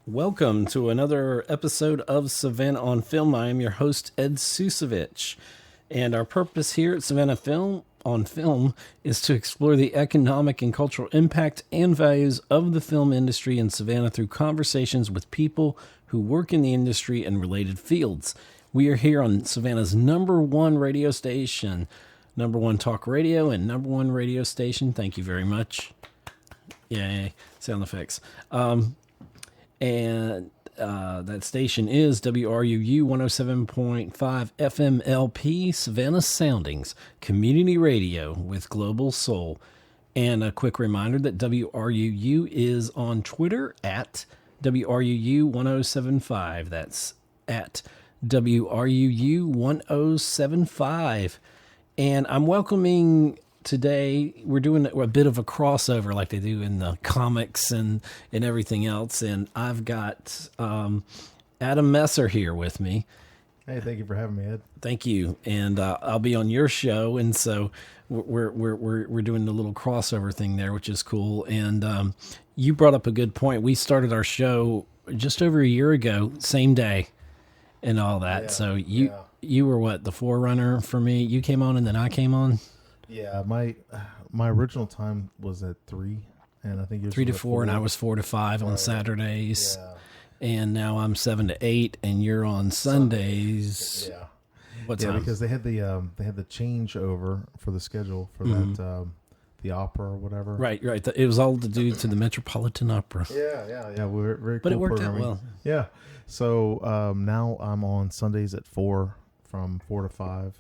Welcome to another episode of Savannah on Film. I am your host, Ed Susevich, and our purpose here at Savannah on Film is to explore the economic and cultural impact and values of the film industry in Savannah through conversations with people who work in the industry and related fields. We are here on Savannah's number one radio station, number one talk radio, and number one radio station. Thank you very much. Yay, sound effects. And that station is WRUU 107.5 FMLP, Savannah Soundings, community radio with global soul. And a quick reminder that WRUU is on Twitter at WRUU 1075. That's at WRUU 1075. And I'm welcoming today, we're doing a bit of a crossover like they do in the comics and everything else. And I've got Adam Messer here with me. Hey, thank you for having me, Ed. Thank you. And I'll be on your show. And so we're doing a little crossover thing there, which is cool. And you brought up a good point. We started our show just over a year ago, same day and all that. Yeah, so you were what, the forerunner for me? You came on and then I came on? Yeah, my original time was at 3, and I think yours 3 to was 4, and I was 4 to 5 on Saturdays. Yeah. And now I'm 7 to 8, and you're on Sundays. Yeah. What time? Because they had the changeover for the schedule for that the opera or whatever. Right. It was all to do to the Metropolitan Opera. Yeah. We're very but cool it worked programming. out well. Yeah. So now I'm on Sundays at 4 from 4 to 5,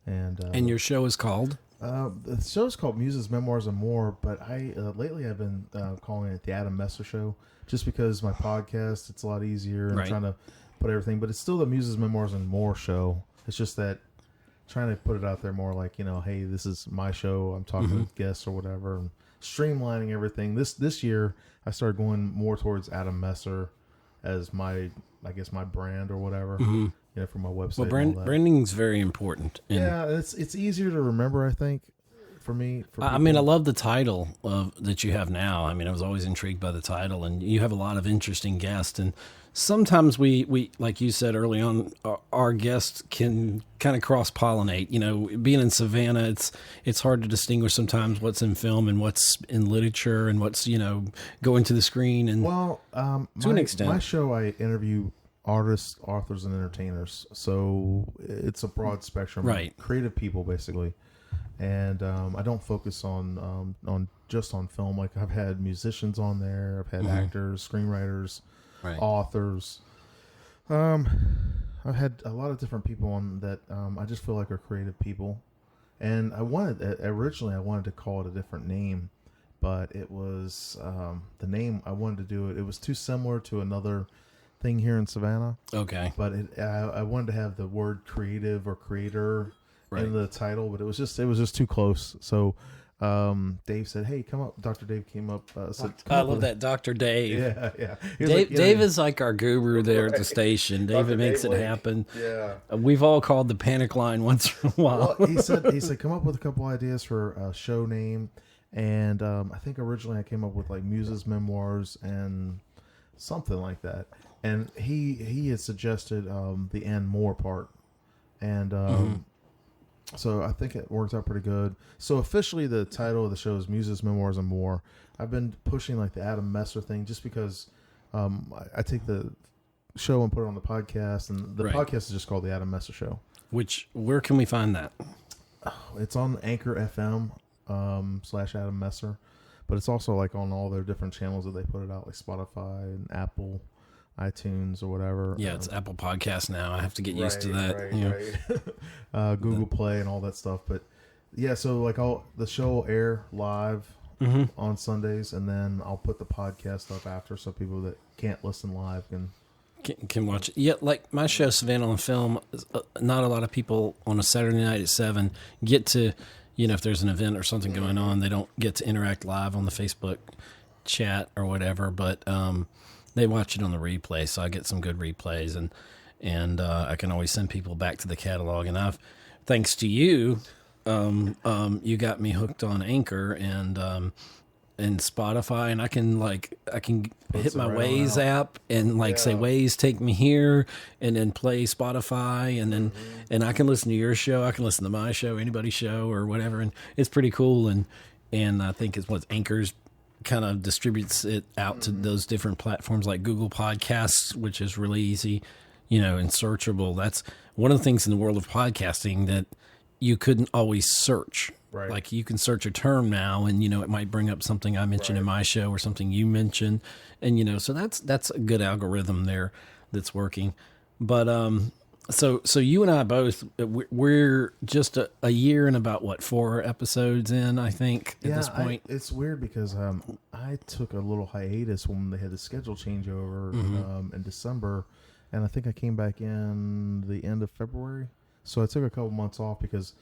and your show is called. The show's called Muses, Memoirs, and More, but lately I've been calling it the Adam Messer Show, just because my podcast, it's a lot easier and trying to put everything, but it's still the Muses, Memoirs, and More show. It's just that trying to put it out there more like, hey, this is my show. I'm talking with guests or whatever, and streamlining everything. This year I started going more towards Adam Messer as my brand or whatever. For my website. Well, branding is very important. Yeah, it's easier to remember, I think, for me. I love the title that you have now. I was always intrigued by the title, and you have a lot of interesting guests. And sometimes we like you said early on, our guests can kind of cross-pollinate. Being in Savannah, it's hard to distinguish sometimes what's in film and what's in literature and what's, going to the screen. And to an extent. My show, I interview artists, authors, and entertainers, so it's a broad spectrum, creative people basically, and I don't focus on just on film. Like, I've had musicians on there, I've had actors, screenwriters, authors. I've had a lot of different people on that. I just feel like are creative people, and originally I wanted to call it a different name, but it was the name I wanted to do it was too similar to another thing here in Savannah. Okay. But I wanted to have the word creative or creator in the title, but it was just too close. So Dave said, "Hey, come up." Dr. Dave came up. I love that, Dr. Dave. Yeah. Dave is like our guru there at the station. David makes it happen. Yeah. We've all called the panic line once in a while. Well, he said, come up with a couple ideas for a show name, and I think originally I came up with like Muses, Memoirs, and something like that. And he had suggested the and more part, and so I think it worked out pretty good. So officially, the title of the show is Muses, Memoirs, and More. I've been pushing like the Adam Messer thing just because I take the show and put it on the podcast, and the podcast is just called the Adam Messer Show. Where can we find that? It's on Anchor FM /Adam Messer, but it's also like on all their different channels that they put it out, like Spotify and Apple, iTunes or whatever. Yeah, it's Apple Podcasts now. I have to get used to that. Right. Google Play and all that stuff. But yeah, so like the show will air live on Sundays, and then I'll put the podcast up after, so people that can't listen live can watch it. Yeah, like my show, Savannah on Film, not a lot of people on a Saturday night at 7 get to, if there's an event or something going on, they don't get to interact live on the Facebook chat or whatever, but they watch it on the replay, so I get some good replays, and I can always send people back to the catalog. And thanks to you, you got me hooked on Anchor, and in Spotify, and I can hit my right on Waze out. app and say Waze, take me here, and then play Spotify, and then and I can listen to your show, I can listen to my show, anybody's show or whatever, and it's pretty cool. And I think it's what Anchor's kind of distributes it out to those different platforms like Google Podcasts, which is really easy, and searchable. That's one of the things in the world of podcasting that you couldn't always search. Right. Like you can search a term now and, it might bring up something I mentioned in my show or something you mentioned. And, so that's a good algorithm there that's working. But, so you and I both, we're just a year and about 4 episodes in, I think, at this point. It's weird because I took a little hiatus when they had the schedule changeover in December, and I think I came back in the end of February. So I took a couple months off because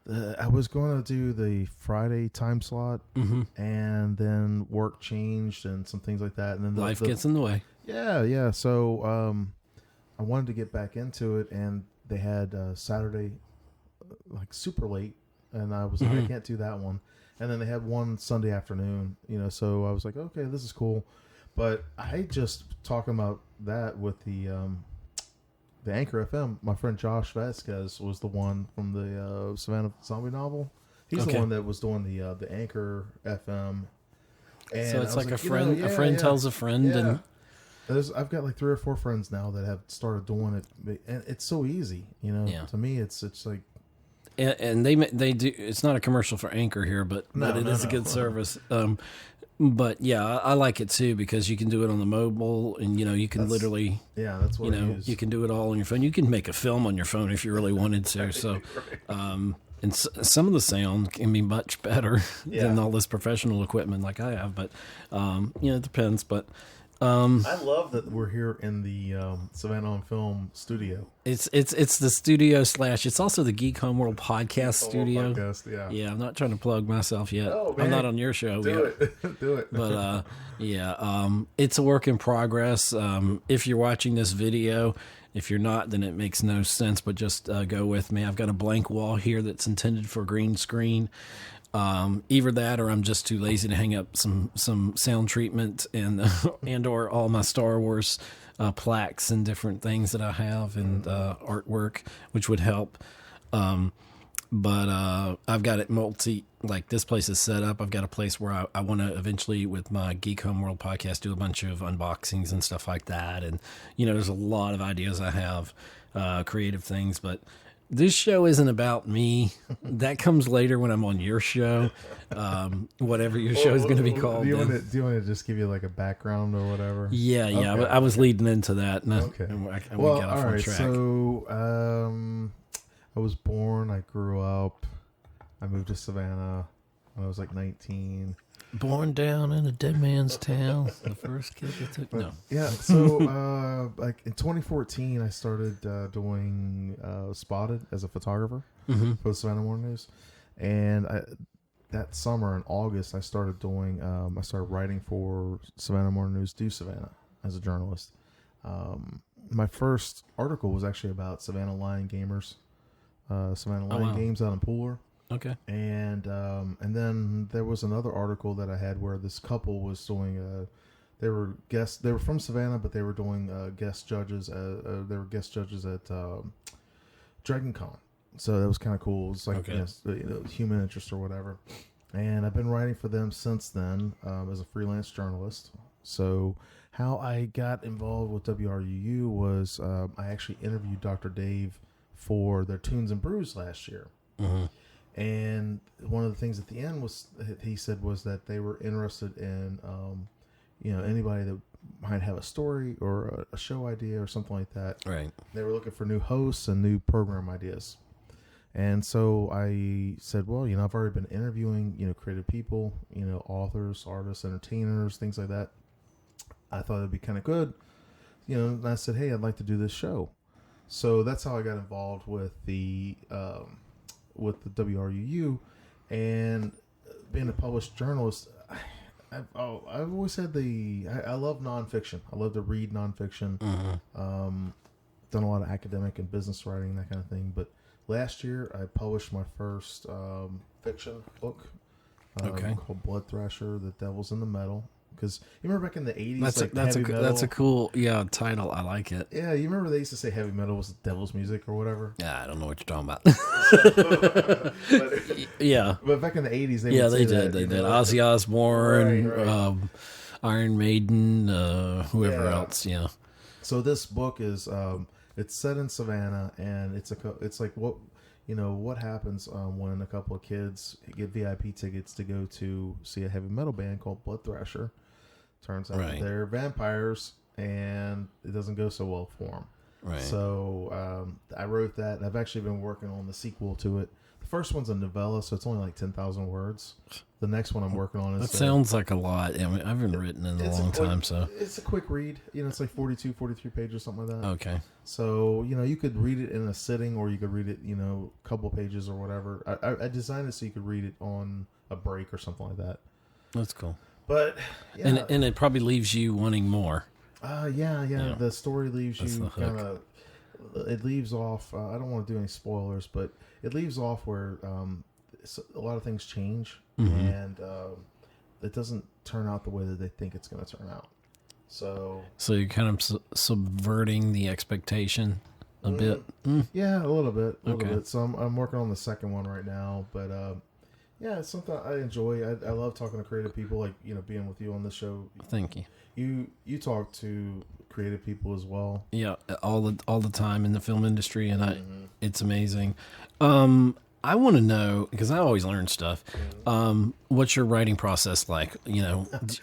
I was going to do the Friday time slot, and then work changed and some things like that, and then life gets in the way. Yeah. So I wanted to get back into it, and they had Saturday super late, and I was like, I can't do that one. And then they had one Sunday afternoon, so I was like, okay, this is cool. But I just talking about that with the Anchor FM. My friend Josh Vasquez was the one from the Savannah zombie novel. He's the one that was doing the Anchor FM. And so it's like a friend. A friend tells a friend, and I've got 3 or 4 friends now that have started doing it, and it's so easy. To me, it's like. And they do. It's not a commercial for Anchor here, but it is a good service. But yeah, I like it too because you can do it on the mobile, and you can literally that's what I use. You can do it all on your phone. You can make a film on your phone if you really wanted to. So, and some of the sound can be much better than all this professional equipment like I have. But it depends. But I love that we're here in the Savannah on Film studio. It's the studio / it's also the Geek Homeworld podcast studio. Yeah, I'm not trying to plug myself yet. Oh, man. I'm not on your show yet. Do it. But it's a work in progress. If you're watching this video, if you're not, then it makes no sense. But just go with me. I've got a blank wall here that's intended for green screen. Either that, or I'm just too lazy to hang up some sound treatment and or all my Star Wars plaques and different things that I have and artwork, which would help. But I've got it this place is set up. I've got a place where I want to eventually, with my Geek Homeworld podcast, do a bunch of unboxings and stuff like that. And, there's a lot of ideas I have, creative things, but this show isn't about me. That comes later when I'm on your show, whatever your show is going to be called. Do you want to just give you a background or whatever? Yeah. Okay. I was leading into that. And okay. We got off on track. So I was born. I grew up. I moved to Savannah when I was 19. Born down in a dead man's town. The first kid that took. No. Yeah. So in 2014, I started doing Spotted as a photographer for the Savannah Morning News, and that summer in August, I started doing. I started writing for Savannah Morning News, Do Savannah, as a journalist. My first article was actually about Savannah Lion Gamers, Savannah Lion Games out in Pooler. Okay. And then there was another article that I had where this couple was doing they were from Savannah, but they were doing guest judges. They were guest judges at Dragon Con. So that was kind of cool. It was human interest or whatever. And I've been writing for them since then as a freelance journalist. So how I got involved with WRUU was I actually interviewed Dr. Dave for their Tunes and Brews last year. Mm-hmm. And one of the things at the end he said was that they were interested in, anybody that might have a story or a show idea or something like that. Right. They were looking for new hosts and new program ideas. And so I said, well, I've already been interviewing, creative people, authors, artists, entertainers, things like that. I thought it'd be kind of good, and I said, hey, I'd like to do this show. So that's how I got involved with the WRUU, and being a published journalist. I've always said I love nonfiction. I love to read nonfiction. Mm-hmm. Done a lot of academic and business writing, that kind of thing. But last year I published my first fiction book, Okay. called Blood Thrasher, The Devil's in the Metal. Because you remember back in the 80s, That's a cool title. I like it. Yeah, you remember they used to say heavy metal was the devil's music or whatever? Yeah, I don't know what you're talking about. but, yeah. But back in the 80s, they did. They did. Ozzy Osbourne, right. Iron Maiden, whoever else. Yeah. So this book is it's set in Savannah, and it's like what happens when a couple of kids get VIP tickets to go to see a heavy metal band called Blood Thrasher. Turns out that they're vampires, and it doesn't go so well for them. Right. So I wrote that, and I've actually been working on the sequel to it. The first one's a novella, so it's only like 10,000 words. The next one I'm working on is... That sounds like a lot. I mean, I haven't written in a long time, so... It's a quick read. It's like 42, 43 pages, something like that. Okay. So, you could read it in a sitting, or you could read it, a couple pages or whatever. I designed it so you could read it on a break or something like that. That's cool. But, yeah. And it probably leaves you wanting more. Yeah. The story leaves you kind of... It leaves off... I don't want to do any spoilers, but it leaves off where a lot of things change, and it doesn't turn out the way that they think it's going to turn out. So you're kind of subverting the expectation a bit? Yeah, a little bit. So I'm working on the second one right now, but... it's something I enjoy. I love talking to creative people, like, being with you on this show. Thank you. You talk to creative people as well. Yeah, all the time in the film industry, and it's amazing. I want to know, because I always learn stuff. What's your writing process like?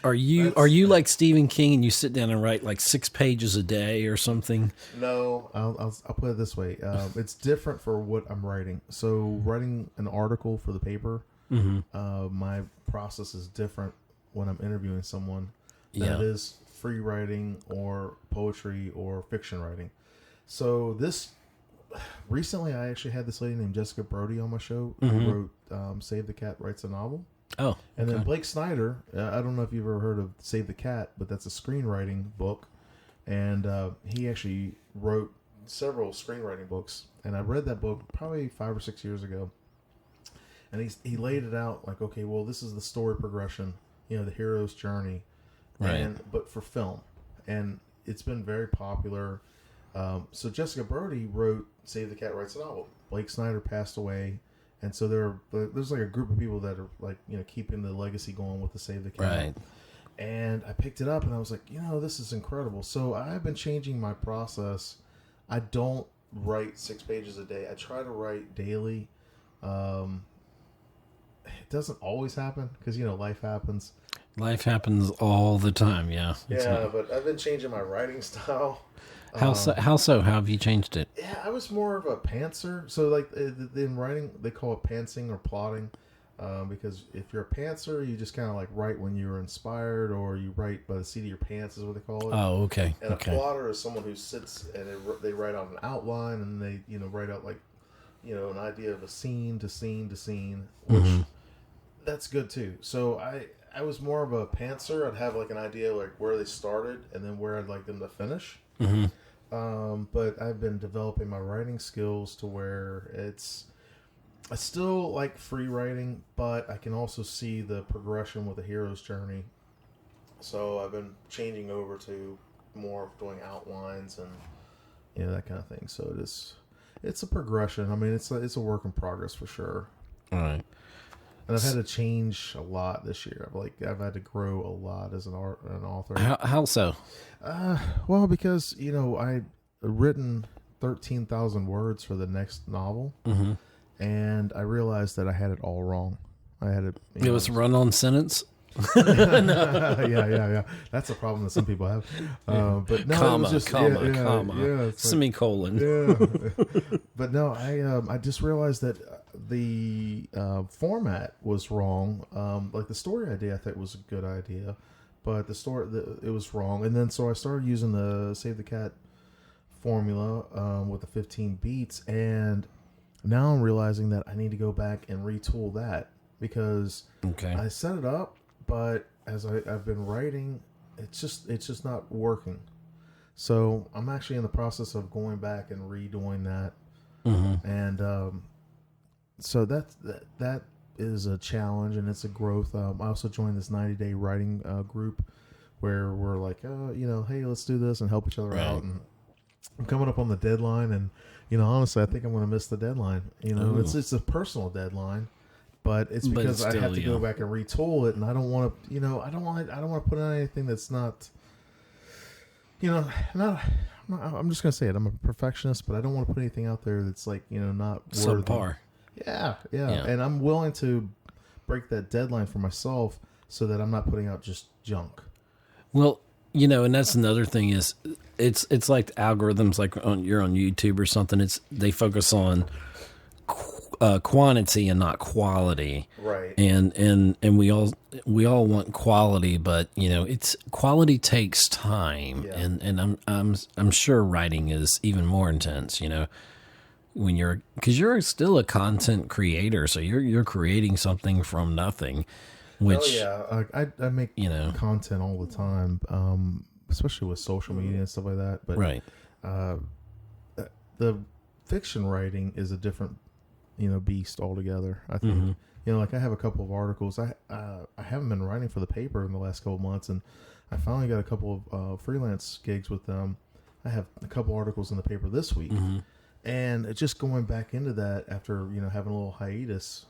Are you like Stephen King and you sit down and write like 6 pages a day or something? No, I'll put it this way. It's different for what I'm writing. So writing an article for the paper. My process is different when I'm interviewing someone than it is free writing or poetry or fiction writing. So recently I actually had this lady named Jessica Brody on my show who wrote Save the Cat Writes a Novel. Oh, and then Blake Snyder, I don't know if you've ever heard of Save the Cat, but that's a screenwriting book, and he actually wrote several screenwriting books, and I read that book probably 5 or 6 years ago. And he laid it out like, okay, well, this is the story progression, the hero's journey, but for film, and it's been very popular. So Jessica Brody wrote Save the Cat Writes a Novel. Blake Snyder passed away, and so there's like a group of people that are like keeping the legacy going with the Save the Cat. Right. And I picked it up, and I was like, this is incredible. So I've been changing my process. I don't write 6 pages a day. I try to write daily. It doesn't always happen because life happens. Life happens all the time. Yeah. But I've been changing my writing style. How so? How have you changed it? Yeah, I was more of a pantser. So like in writing, they call it pantsing or plotting, because if you're a pantser, you just kind of like write when you're inspired, or you write by the seat of your pants, is what they call it. Oh, okay. And a plotter is someone who sits and they write out an outline, and they write out like an idea of a scene to scene to scene, which that's good too. So I was more of a pantser. I'd have like an idea like where they started and then where I'd like them to finish. But I've been developing my writing skills to where I still like free writing, but I can also see the progression with the hero's journey. So I've been changing over to more of doing outlines and that kind of thing. So it's a progression. I mean, it's a work in progress for sure. All right. And I've had to change a lot this year. I've had to grow a lot as an author. How so? Well, because I'd written 13,000 words for the next novel, and I realized that I had it all wrong. I had it. It was run-on sentence. Yeah. That's a problem that some people have. But no, comma, it was just, comma, semicolon. Yeah. But no, I just realized that the format was wrong. Like the story idea, I thought was a good idea, but it was wrong. And then so I started using the Save the Cat formula with the 15 beats, and now I'm realizing that I need to go back and retool that because I set it up. But as I've been writing, it's just not working. So I'm actually in the process of going back and redoing that. And so that is a challenge and it's a growth. I also joined this 90-day writing group where we're like, hey, let's do this and help each other out. And I'm coming up on the deadline, and honestly, I think I'm going to miss the deadline. It's a personal deadline, but it's because I have to go back and retool it, and I don't want to. I don't want to put on anything that's not. I'm just going to say it. I'm a perfectionist, but I don't want to put anything out there that's like not worthy. Subpar. Yeah, and I'm willing to break that deadline for myself so that I'm not putting out just junk. Well, and that's another thing is it's like the algorithms, like you're on YouTube or something. They focus on quantity and not quality, right? And we all want quality, but it's quality takes time, and I'm sure writing is even more intense. When because you're still a content creator, so you're creating something from nothing. Which, I make content all the time, especially with social media and stuff like that. But right, the fiction writing is a different beast altogether. I think like I have a couple of articles. I haven't been writing for the paper in the last couple of months, and I finally got a couple of freelance gigs with them. I have a couple articles in the paper this week, and just going back into that after having a little hiatus.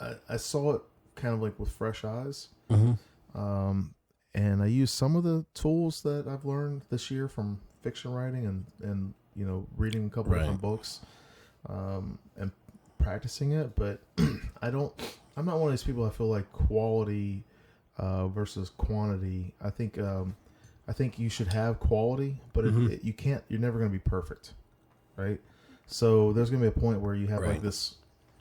I saw it kind of like with fresh eyes, and I used some of the tools that I've learned this year from fiction writing and reading a couple different books, and practicing it. But I'm not one of these people. I feel like quality versus quantity. I think you should have quality, but you can't. You're never going to be perfect, right? So there's going to be a point where you have like this,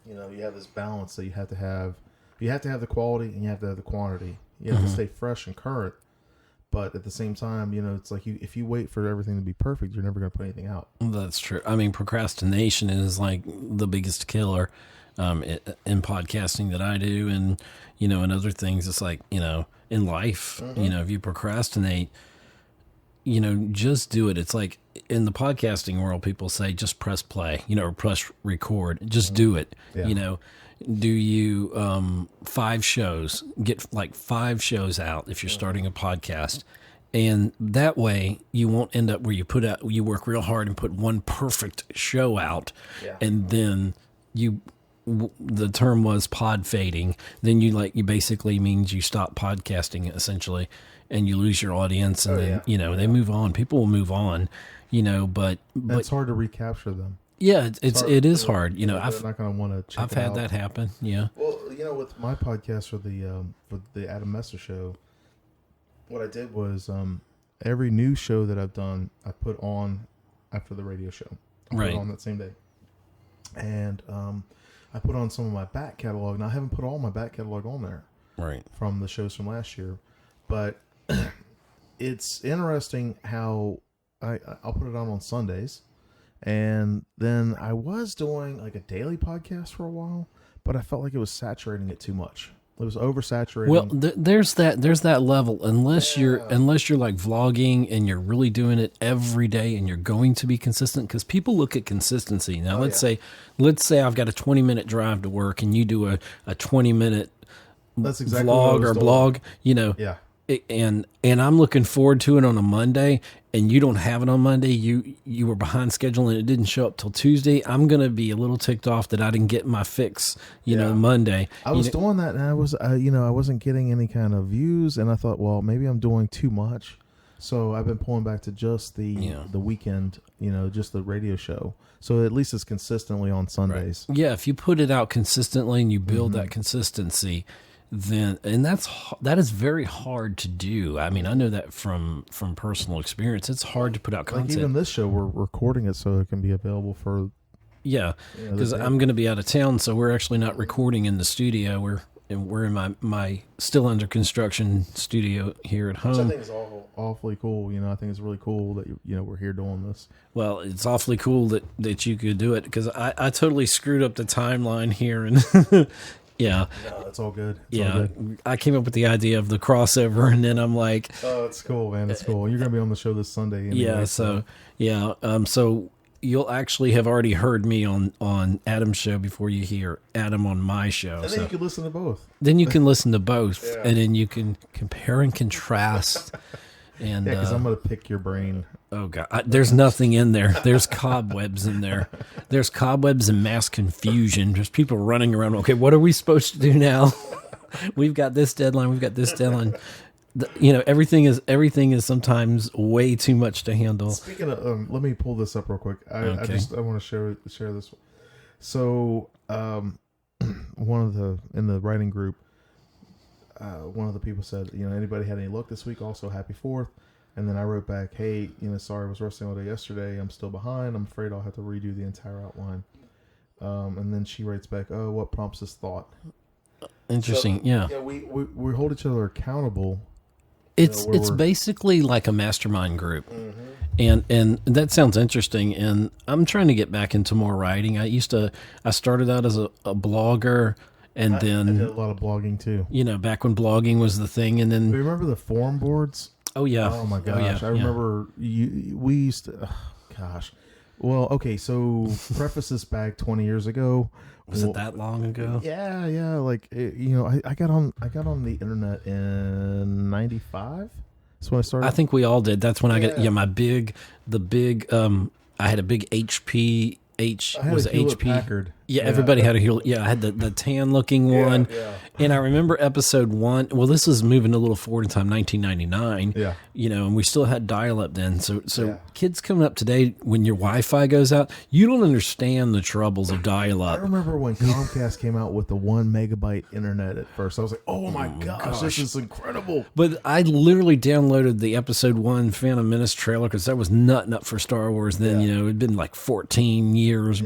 you have this balance that you have to have. You have to have the quality and you have to have the quantity. You have to stay fresh and current, but at the same time, it's like if you wait for everything to be perfect, you're never going to put anything out. That's true. I mean, procrastination is like the biggest killer in podcasting that I do, and and other things. It's like in life, if you procrastinate, just do it. It's like in the podcasting world, people say just press play, or press record. Just do it. Yeah. Do you 5 shows, get like 5 shows out if you're starting a podcast, and that way you won't end up where you work real hard and put one perfect show out, and then the term was pod fading. Then you basically means you stop podcasting essentially, and you lose your audience, and they move on. People will move on, but it's hard to recapture them. Yeah, it is hard. They're not going to want to. I've had that happen. Yeah. Well, with my podcast for the Adam Messer show, what I did was every new show that I've done, I put on after the radio show. I put it on that same day, and I put on some of my back catalog. Now I haven't put all my back catalog on there, right, from the shows from last year, but it's interesting how I'll put it on Sundays. And then I was doing like a daily podcast for a while, but I felt like it was saturating it too much. It was oversaturating. Well, there's that level. Unless you're like vlogging and you're really doing it every day and you're going to be consistent, because people look at consistency. Now, let's say I've got a 20-minute drive to work, and you do a 20-minute vlog or blog. Yeah. And I'm looking forward to it on a Monday, and you don't have it on Monday. You were behind schedule and it didn't show up till Tuesday. I'm gonna be a little ticked off that I didn't get my fix. Monday. I was doing that, and I was I wasn't getting any kind of views, and I thought, well, maybe I'm doing too much. So I've been pulling back to just the weekend, just the radio show. So at least it's consistently on Sundays. Right. Yeah, if you put it out consistently and you build that consistency, then that is very hard to do. I mean, I know that from personal experience. It's hard to put out content. Like even this show, we're recording it so it can be available for. Yeah, because I'm going to be out of town, so we're actually not recording in the studio. We're in my still under construction studio here at home. Which I think is awfully cool. I think it's really cool that we're here doing this. Well, it's awfully cool that you could do it, because I totally screwed up the timeline here, and yeah. No, it's all good. It's all good. I came up with the idea of the crossover, and then I'm like, oh, it's cool, man. It's cool. You're going to be on the show this Sunday anyway. Yeah. So you'll actually have already heard me on Adam's show before you hear Adam on my show. And then you can listen to both. Then you can listen to both, and then you can compare and contrast. And Yeah, because I'm going to pick your brain. oh god, there's nothing in there. There's cobwebs in there. There's cobwebs and mass confusion. There's people running around. Okay, what are we supposed to do now? We've got this deadline. We've got this deadline. Everything is sometimes way too much to handle. Speaking of, let me pull this up real quick. I want to share this. So, in the writing group, one of the people said, anybody had any luck this week? Also, happy 4th. And then I wrote back, hey, sorry, I was resting all day yesterday. I'm still behind. I'm afraid I'll have to redo the entire outline. And then she writes back, oh, what prompts this thought? Interesting. So, yeah. We hold each other accountable. It's basically like a mastermind group. Mm-hmm. And that sounds interesting. And I'm trying to get back into more writing. I started out as a blogger, and I then did a lot of blogging too. Back when blogging was the thing. And then remember the forum boards? Oh yeah. Oh my gosh. Oh, yeah. I remember we used to, gosh. Well, okay. So preface this back 20 years ago. Was it that long ago? Yeah. Like, I got on the internet in 95. That's when I started. I think we all did. That's when I got, I had a big HP, HP Packard. Yeah, everybody had a Hewlett. Yeah, I had the tan looking one. Yeah. And I remember episode 1. Well, this was moving a little forward in time, 1999. Yeah. And we still had dial-up then. So kids coming up today, when your Wi-Fi goes out, you don't understand the troubles of dial-up. I remember when Comcast came out with the 1 megabyte internet at first. I was like, oh my gosh, this is incredible. But I literally downloaded the episode 1 Phantom Menace trailer because that was nutting up for Star Wars then. It'd been like 14 years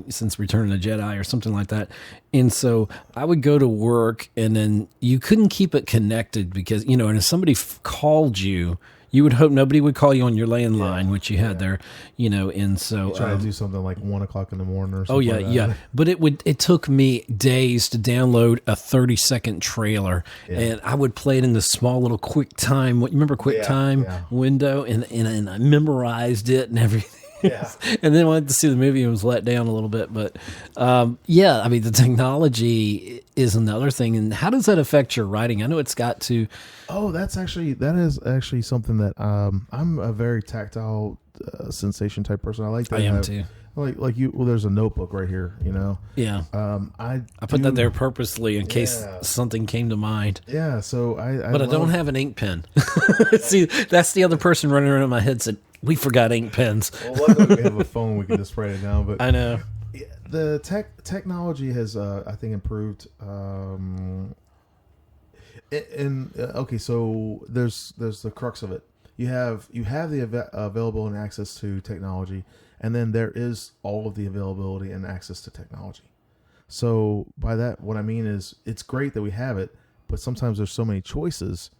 since Return of the Jedi or something like that. And so I would go to work, and then you couldn't keep it connected because, and if somebody called you, you would hope nobody would call you on your landline, which you had there, and so you try to do something like 1 o'clock in the morning or something. Oh yeah, yeah. But it took me days to download a 30-second trailer, and I would play it in the small little QuickTime. You remember QuickTime window, and I memorized it and everything. Yeah. And then I went to see the movie and was let down a little bit. But the technology is another thing. And how does that affect your writing? I know it's got to. Oh, that is actually something that I'm a very tactile sensation type person. I like that. I am too. Like you. Well, there's a notebook right here. Yeah. I put that there purposely in case something came to mind. Yeah. So I don't have an ink pen. See, that's the other person running around in my head said, we forgot ink pens. Well, luckily we have a phone. We can just write it down. But I know the technology has, I think, improved. Okay, so there's the crux of it. You have the available and access to technology, and then there is all of the availability and access to technology. So by that, what I mean is, it's great that we have it, but sometimes there's so many choices.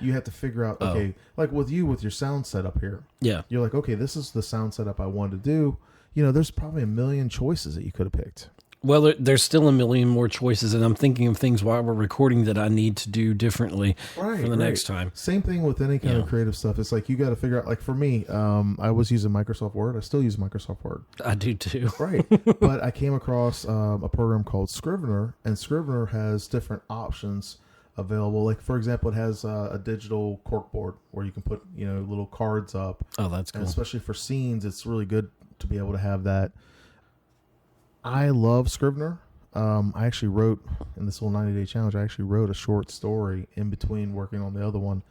You have to figure out, okay, like with your sound setup here. Yeah. You're like, okay, this is the sound setup I wanted to do. There's probably a million choices that you could have picked. Well, there's still a million more choices, and I'm thinking of things while we're recording that I need to do differently for the next time. Same thing with any kind of creative stuff. It's like you got to figure out, like for me, I was using Microsoft Word. I still use Microsoft Word. I do too. Right. But I came across a program called Scrivener, and Scrivener has different options available. Like, for example, it has a digital corkboard where you can put little cards up. Oh, that's cool. And especially for scenes, it's really good to be able to have that. I love Scrivener. I actually wrote in this little 90-day challenge. I actually wrote a short story in between working on the other one,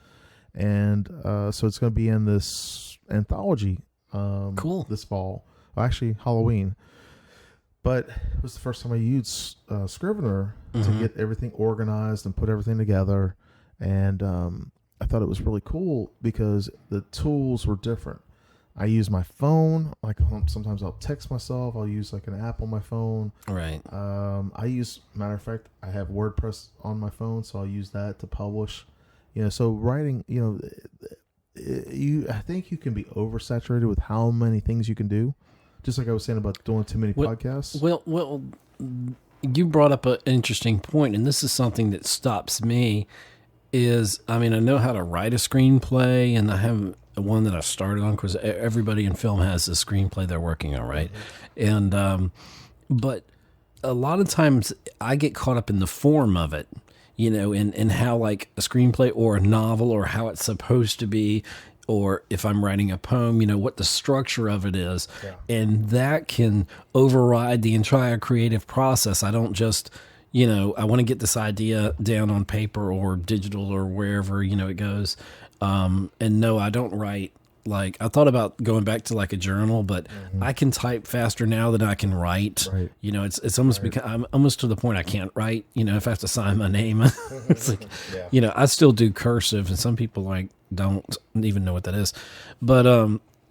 and so it's going to be in this anthology. Cool. This fall, actually Halloween. But it was the first time I used Scrivener to get everything organized and put everything together. And I thought it was really cool because the tools were different. I use my phone. Like sometimes I'll text myself. I'll use like an app on my phone. Right. Matter of fact, I have WordPress on my phone, so I'll use that to publish. So writing, I think you can be oversaturated with how many things you can do. Just like I was saying about doing too many podcasts. Well, you brought up an interesting point, and this is something that stops me. I know how to write a screenplay, and I have one that I started on, because everybody in film has a screenplay they're working on, right? And but a lot of times I get caught up in the form of it, in how like a screenplay or a novel or how it's supposed to be, or if I'm writing a poem, what the structure of it is. Yeah. And that can override the entire creative process. I don't just, I want to get this idea down on paper or digital or wherever, it goes. And no, I don't write. Like, I thought about going back to like a journal, but I can type faster now than I can write. Right. It's almost I'm almost to the point I can't write. If I have to sign my name, it's like, I still do cursive, and some people like don't even know what that is. But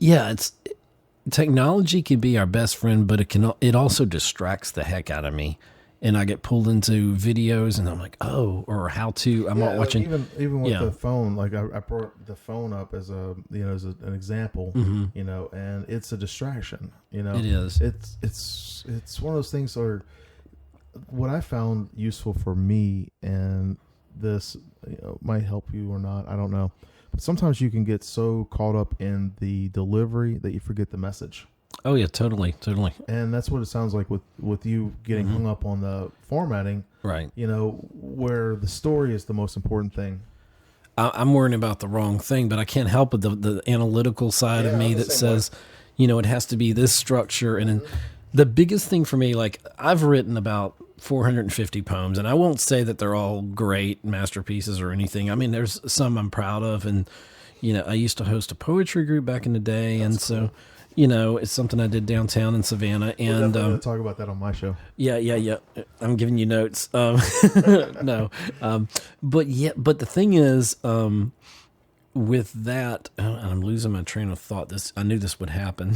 it's technology can be our best friend, but it also distracts the heck out of me. And I get pulled into videos, and I'm like, or how to. I'm not watching. Even with the phone, like I brought the phone up as an example, and it's a distraction. It is. It's one of those things. Or what I found useful for me, and this might help you or not. I don't know. But sometimes you can get so caught up in the delivery that you forget the message. Oh yeah, totally. And that's what it sounds like with you getting hung up on the formatting, right? Where the story is the most important thing. I'm worrying about the wrong thing, but I can't help it. The analytical side of me that says, it has to be this structure. And the biggest thing for me, like I've written about 450 poems, and I won't say that they're all great masterpieces or anything. I mean, there's some I'm proud of, and I used to host a poetry group back in the day, that's cool. So. It's something I did downtown in Savannah, and we're going to talk about that on my show. Yeah. I'm giving you notes. No, but the thing is, with that, I'm losing my train of thought. I knew this would happen.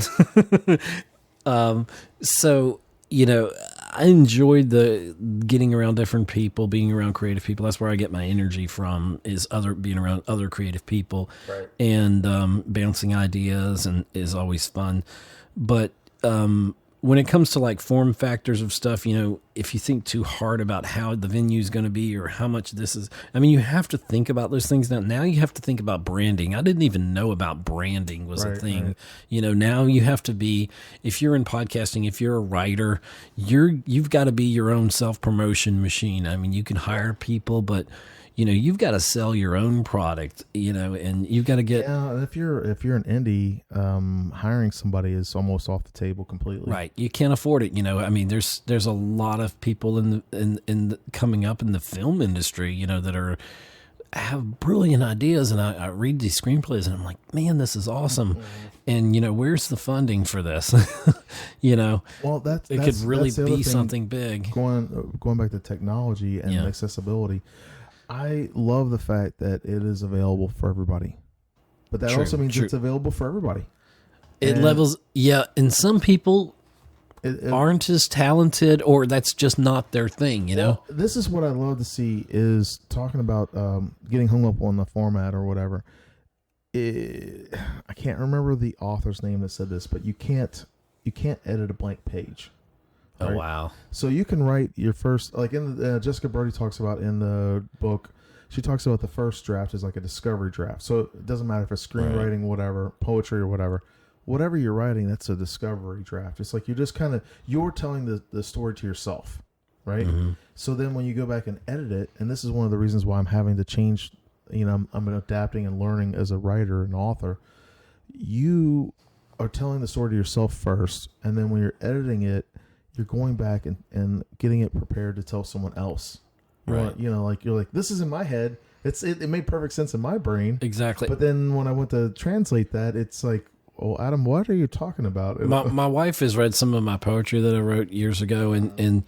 So I enjoyed the getting around different people, being around creative people. That's where I get my energy from, is being around other creative people, right. And bouncing ideas, and is always fun. But when it comes to like form factors of stuff, if you think too hard about how the venue is going to be or how much this is, you have to think about those things now. Now you have to think about branding. I didn't even know about branding was a thing. Right. Now you have to be, if you're in podcasting, if you're a writer, you've got to be your own self-promotion machine. You can hire people, but you've got to sell your own product, and you've got to get. Yeah, if you're an indie, hiring somebody is almost off the table completely. Right, you can't afford it. There's a lot of people in the coming up in the film industry, that have brilliant ideas, and I read these screenplays, and I'm like, man, this is awesome. Mm-hmm. And where's the funding for this? Well, it could really be something big. Going back to technology and accessibility. I love the fact that it is available for everybody, but that also means it's available for everybody. And some people aren't as talented, or that's just not their thing, Well, this is what I love to see, is talking about getting hung up on the format or whatever. I can't remember the author's name that said this, but you can't edit a blank page. Right? Oh, wow. So you can write your first, like in the, Jessica Brody talks about in the book, she talks about the first draft is like a discovery draft. So it doesn't matter if it's screenwriting, whatever, poetry or whatever you're writing, that's a discovery draft. It's like you're just you're telling the story to yourself, right? Mm-hmm. So then when you go back and edit it, and this is one of the reasons why I'm having to change, I'm adapting and learning as a writer and author, you are telling the story to yourself first, and then when you're editing it, you're going back and getting it prepared to tell someone else. Right. You're like, this is in my head. It made perfect sense in my brain. Exactly. But then when I went to translate that, it's like, oh, Adam, what are you talking about? My wife has read some of my poetry that I wrote years ago, and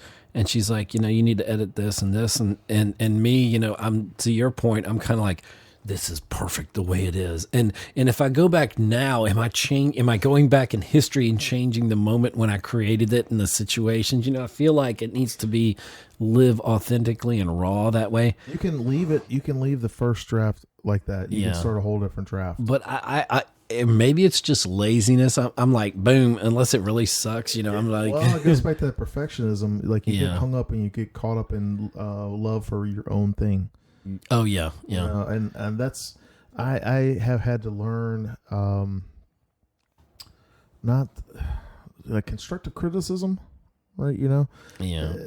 she's like, you need to edit this and this, and me, I'm, to your point, I'm kind of like, this is perfect the way it is. And if I go back now, am I going back in history and changing the moment when I created it and the situations? I feel like it needs to live authentically and raw that way. You can leave the first draft like that. You can start a whole different draft. But I maybe it's just laziness. I'm like, boom, unless it really sucks, I'm like. Well, it goes back to that perfectionism. Like you get hung up and you get caught up in love for your own thing. Oh yeah. And that's I have had to learn not like constructive criticism, right? Yeah.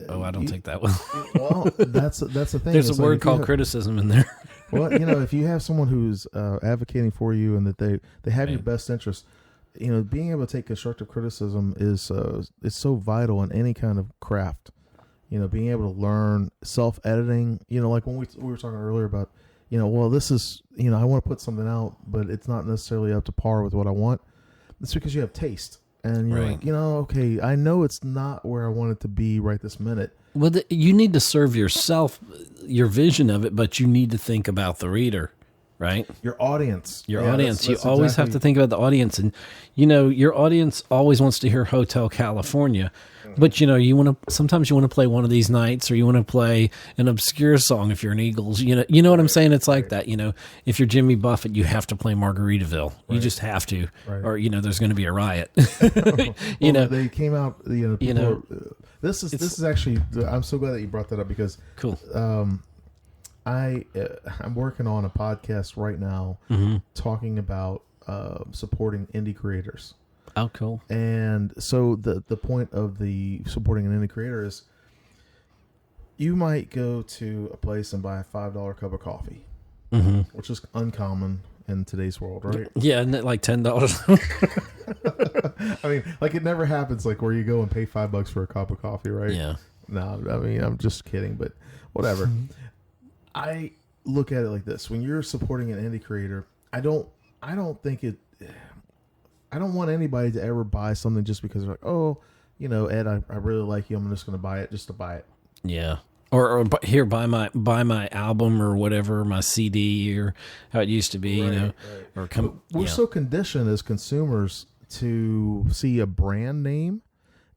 I don't take that one. Well, that's the thing. There's It's a like word if you called have- criticism in there. Well, if you have someone who's advocating for you and that they have your Right. best interest, being able to take constructive criticism is so vital in any kind of craft. Being able to learn self-editing. Like when we were talking earlier about, well, this is, I want to put something out, but it's not necessarily up to par with what I want. It's because you have taste, and you're Right. like, okay, I know it's not where I want it to be right this minute. Well, you need to serve yourself, your vision of it, but you need to think about the reader, right? Your audience. Your Yeah, audience. that's You always have exactly- to think about the audience. And, your audience always wants to hear Hotel California. But, sometimes you want to play one of these nights, or you want to play an obscure song if you're an Eagles. You know what I'm saying? It's like that. If you're Jimmy Buffett, you have to play Margaritaville. You just have to. Right. Or, there's going to be a riot. Well, they came out. People this is actually. I'm so glad that you brought that up because Cool. I'm working on a podcast right now talking about supporting indie creators. Oh, cool. And so the point of the supporting an indie creator is you might go to a place and buy a $5 cup of coffee, which is uncommon in today's world, right? Yeah, isn't it like $10? I mean, like it never happens like where you go and pay $5 for a cup of coffee, right? Yeah. No, I mean, I'm just kidding, but whatever. I look at it like this. When you're supporting an indie creator, I don't want anybody to ever buy something just because they're like, oh, Ed, I really like you. I'm just going to buy it just to buy it. Yeah. Or here, buy my album or whatever, my CD, or how it used to be, Right. or come. We're yeah. so conditioned as consumers to see a brand name,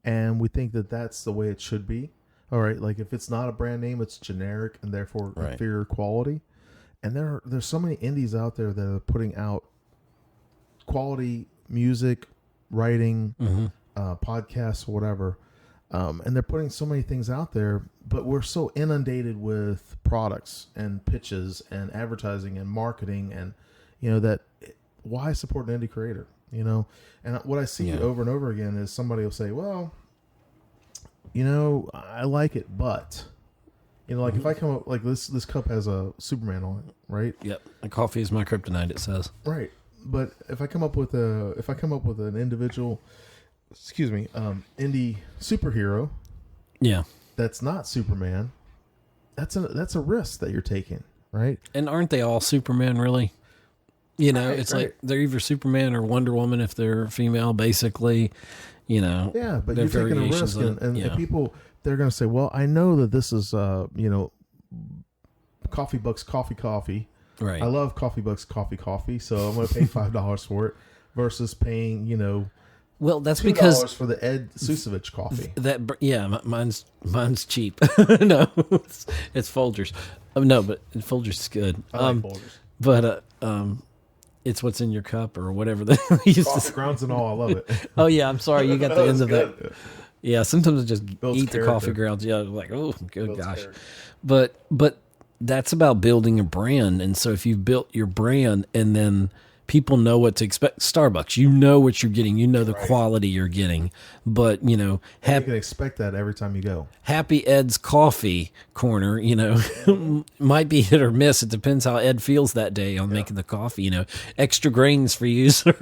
and we think that that's the way it should be. All right, like if it's not a brand name, it's generic and therefore Right. inferior quality. And there's so many indies out there that are putting out quality music, writing, podcasts, whatever. And they're putting so many things out there, but we're so inundated with products and pitches and advertising and marketing and, that why support an indie creator, And what I see over and over again is somebody will say, well, I like it, but, like if I come up, like this cup has a Superman on it, right? Yep. The coffee is my kryptonite, it says. Right. But if I come up with an individual, indie superhero, Yeah. that's not Superman, that's a risk that you're taking, right? And aren't they all Superman, really? Right, it's right. like they're either Superman or Wonder Woman if they're female, basically. Yeah, but they're you're taking a variations risk, of it. and people, they're going to say, well, I know that this is Coffee Bucks coffee. Right. I love Coffee Bucks coffee, so I'm going to pay $5 for it versus paying Well, that's $2 because for the Ed Susevich coffee. mine's cheap. No, it's Folgers. No, but Folgers is good. I like Folgers. But it's what's in your cup or whatever they used Coffee to. grounds and all, I love it. Oh yeah, I'm sorry, you got the end of Good. that. Yeah, sometimes I just Builds eat the character. coffee grounds. Yeah, like oh good Builds gosh, character. but that's about building a brand. And so if you've built your brand and then people know what to expect, Starbucks, you know what you're getting, the quality you're getting, but You can expect that every time you go. Happy Ed's coffee corner, might be hit or miss. It depends how Ed feels that day on making the coffee, extra grains for you, sir.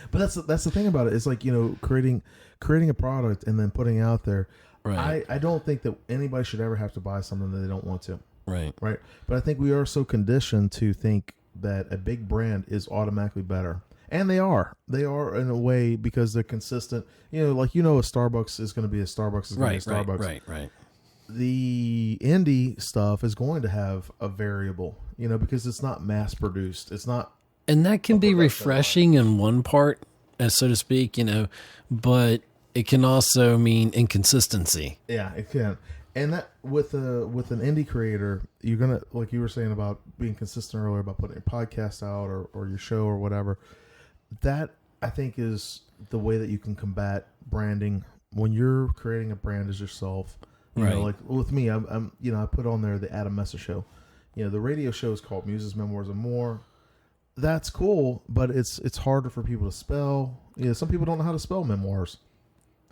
But that's the thing about it. It's like, creating a product and then putting it out there. Right. I don't think that anybody should ever have to buy something that they don't want to. Right. Right. But I think we are so conditioned to think that a big brand is automatically better. And they are. They are in a way because they're consistent. A Starbucks is going to be a Starbucks is going to be a Starbucks. Right. The indie stuff is going to have a variable, because it's not mass produced. It's not. And that can be production refreshing in one part, so to speak, but it can also mean inconsistency. Yeah, it can. And that with an indie creator, you're gonna, like you were saying about being consistent earlier about putting your podcast out or your show or whatever. That I think is the way that you can combat branding when you're creating a brand as yourself. Right. Like with me, I'm I put on there the Adam Messer Show. The radio show is called Muses, Memoirs, and More. that's cool, but it's harder for people to spell. Yeah, some people don't know how to spell memoirs.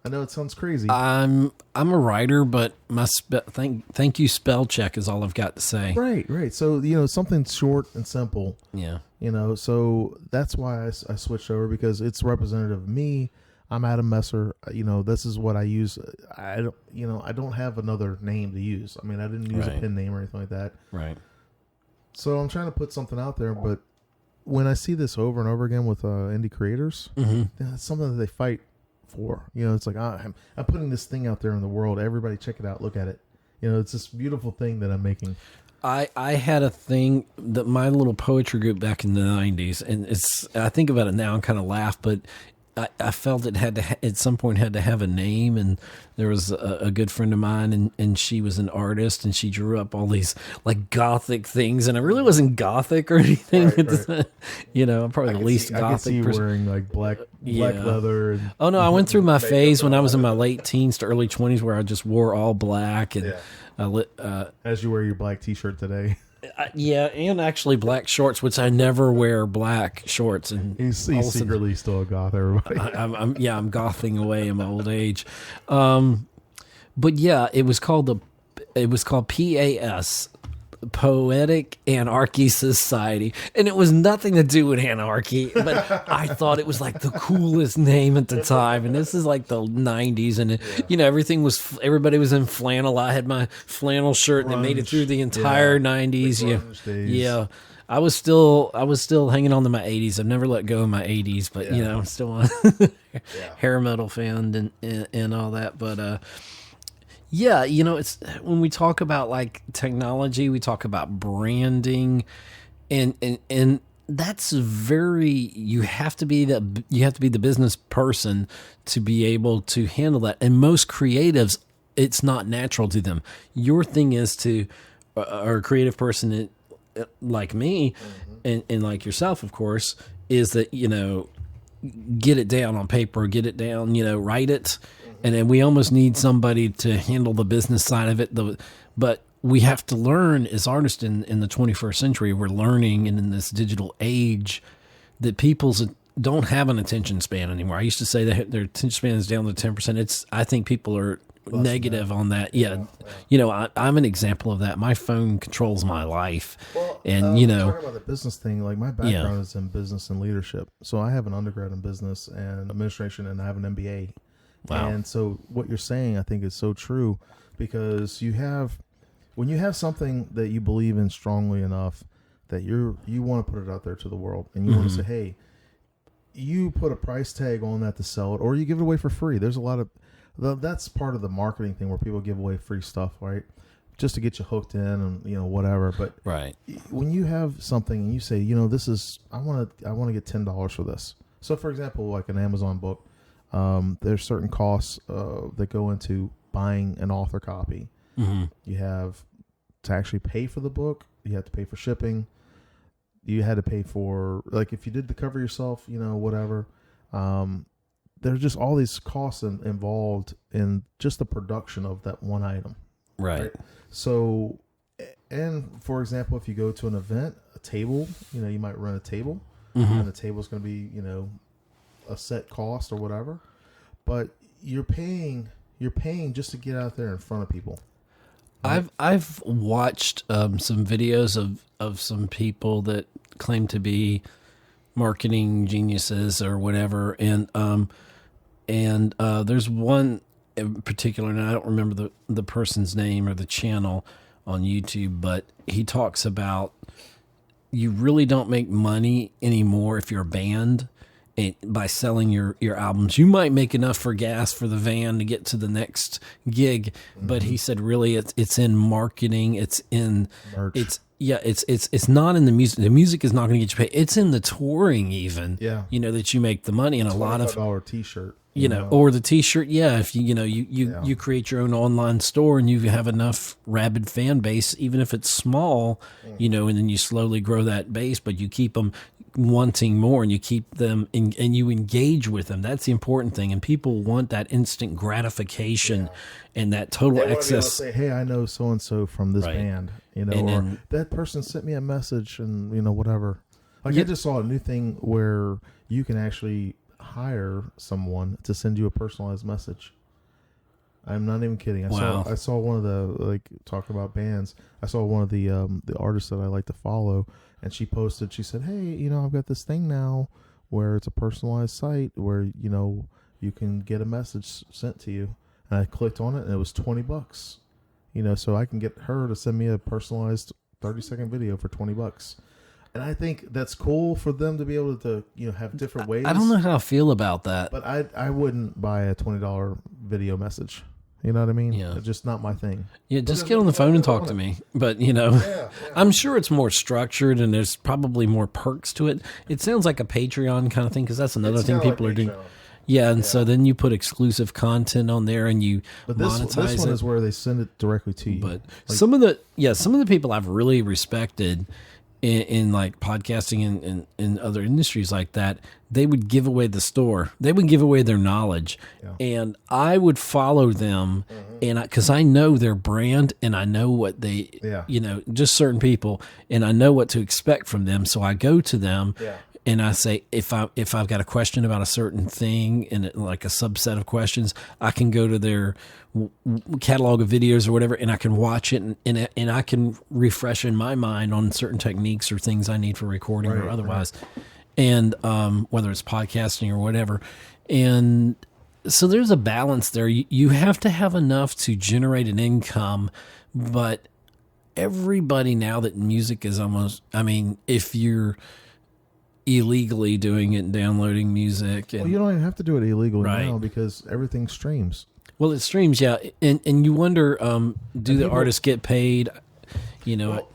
I know it sounds crazy. I'm a writer, but my thank you spell check is all I've got to say. Right. So something short and simple. Yeah. So that's why I switched over, because it's representative of me. I'm Adam Messer. This is what I use. I don't have another name to use. I mean, I didn't use a pen name or anything like that. Right. So I'm trying to put something out there, but when I see this over and over again with indie creators, it's something that they fight for. It's like, I'm putting this thing out there in the world. Everybody check it out. Look at it. It's this beautiful thing that I'm making. I had a thing that my little poetry group back in the 90s, and I think about it now and kind of laugh, but I felt it had to at some point had to have a name. And there was a good friend of mine, and she was an artist, and she drew up all these like gothic things, and I really wasn't gothic or anything. Right. I'm probably the least gothic. I can see you wearing like black leather. Oh no, I went through my phase when I was in my late teens to early 20s where I just wore all black, and as you wear your black T-shirt today. And actually black shorts, which I never wear black shorts. And he's secretly still a goth, everybody. I'm gothing away in my old age. But yeah, it was called PAS, Poetic Anarchy Society, and it was nothing to do with anarchy, but I thought it was like the coolest name at the time. And this is like the 90s, and everybody was in flannel. I had my flannel shirt, and it made it through the entire 90s. Yeah. I was still hanging on to my 80s. I've never let go of my 80s, but I'm still a hair metal fan and all that. But it's when we talk about like technology, we talk about branding, and that's you have to be the business person to be able to handle that. And most creatives, it's not natural to them. Your thing is or a creative person like me, and like yourself, of course, is that, get it down on paper, get it down, write it. And then we almost need somebody to handle the business side of it. But we have to learn as artists in the 21st century. We're learning, and in this digital age, that people don't have an attention span anymore. I used to say that their attention span is down to 10%. I think people are negative on that. Yeah. I'm an example of that. My phone controls my life. Well, and talking about the business thing, like my background is in business and leadership. So I have an undergrad in business and administration, and I have an MBA. Wow. And so what you're saying, I think, is so true, because when you have something that you believe in strongly enough that you want to put it out there to the world, and you want to say, hey, you put a price tag on that to sell it, or you give it away for free. There's a lot of that's part of the marketing thing where people give away free stuff, right? Just to get you hooked in and whatever. But when you have something and you say, this is I want to get $10 for this. So for example, like an Amazon book. There's certain costs that go into buying an author copy. You have to actually pay for the book. You have to pay for shipping. You had to pay for, like, if you did the cover yourself, whatever. There's just all these costs involved in just the production of that one item. Right. So, and for example, if you go to an event, a table, you might rent a table, and the table is going to be, a set cost or whatever, but you're paying just to get out there in front of people. Right? I've watched some videos of some people that claim to be marketing geniuses or whatever, and there's one in particular, and I don't remember the person's name or the channel on YouTube, but he talks about you really don't make money anymore if you're a band. By selling your albums. You might make enough for gas for the van to get to the next gig, but he said really it's in marketing, it's in merch. It's not in the music. The music is not going to get you paid. It's in the touring even. Yeah. That you make the money, and a lot of $25 t-shirt. Or the t-shirt. Yeah. If you create your own online store and you have enough rabid fan base, even if it's small, and then you slowly grow that base, but you keep them wanting more, and you keep them and you engage with them. That's the important thing. And people want that instant gratification and that total they access. Say, hey, I know so-and-so from this band, or that person sent me a message and, whatever. Like I just saw a new thing where you can actually hire someone to send you a personalized message. I'm not even kidding. I saw one of the talking about bands. I saw one of the artists that I like to follow, and she posted. She said, "Hey, I've got this thing now where it's a personalized site where you can get a message sent to you." And I clicked on it, and it was $20. So I can get her to send me a personalized 30-second video for $20. And I think that's cool for them to be able to, have different ways. I don't know how I feel about that. But I wouldn't buy a $20 video message. You know what I mean? Yeah. It's just not my thing. Yeah, just get on the phone and talk to me. But, I'm sure it's more structured and there's probably more perks to it. It sounds like a Patreon kind of thing because that's another thing people are doing. Yeah, and so then you put exclusive content on there and you monetize this one is where they send it directly to you. But some of the people I've really respected in like podcasting and other industries like that, they would give away the store. They would give away their knowledge. Yeah. And I would follow them and because I know their brand and I know what they, just certain people, and I know what to expect from them. So I go to them. Yeah. And I say, if I've got a question about a certain thing and like a subset of questions, I can go to their catalog of videos or whatever, and I can watch it and I can refresh in my mind on certain techniques or things I need for recording or otherwise. Right. And whether it's podcasting or whatever. And so there's a balance there. You have to have enough to generate an income, but everybody now that music is almost, if you're illegally doing it and downloading music. And, you don't even have to do it illegally now because everything streams. Well, it streams, yeah. And you wonder, do the artists get paid? I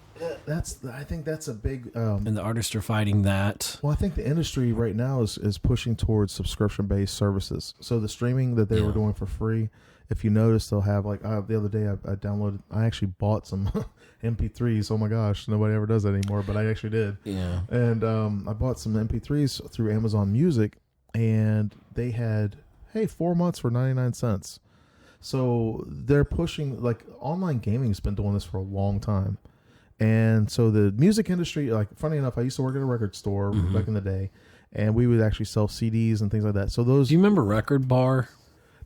think that's a big... and the artists are fighting that. Well, I think the industry right now is pushing towards subscription-based services. So the streaming that they were doing for free, if you notice, they'll have the other day I actually bought some MP3s. Oh my gosh, nobody ever does that anymore, but I actually did. Yeah. And I bought some MP3s through Amazon Music, and they had 4 months for 99 cents. So they're pushing, online gaming's been doing this for a long time. And so the music industry, funny enough, I used to work at a record store back in the day, and we would actually sell CDs and things like that. So those... Do you remember Record Bar?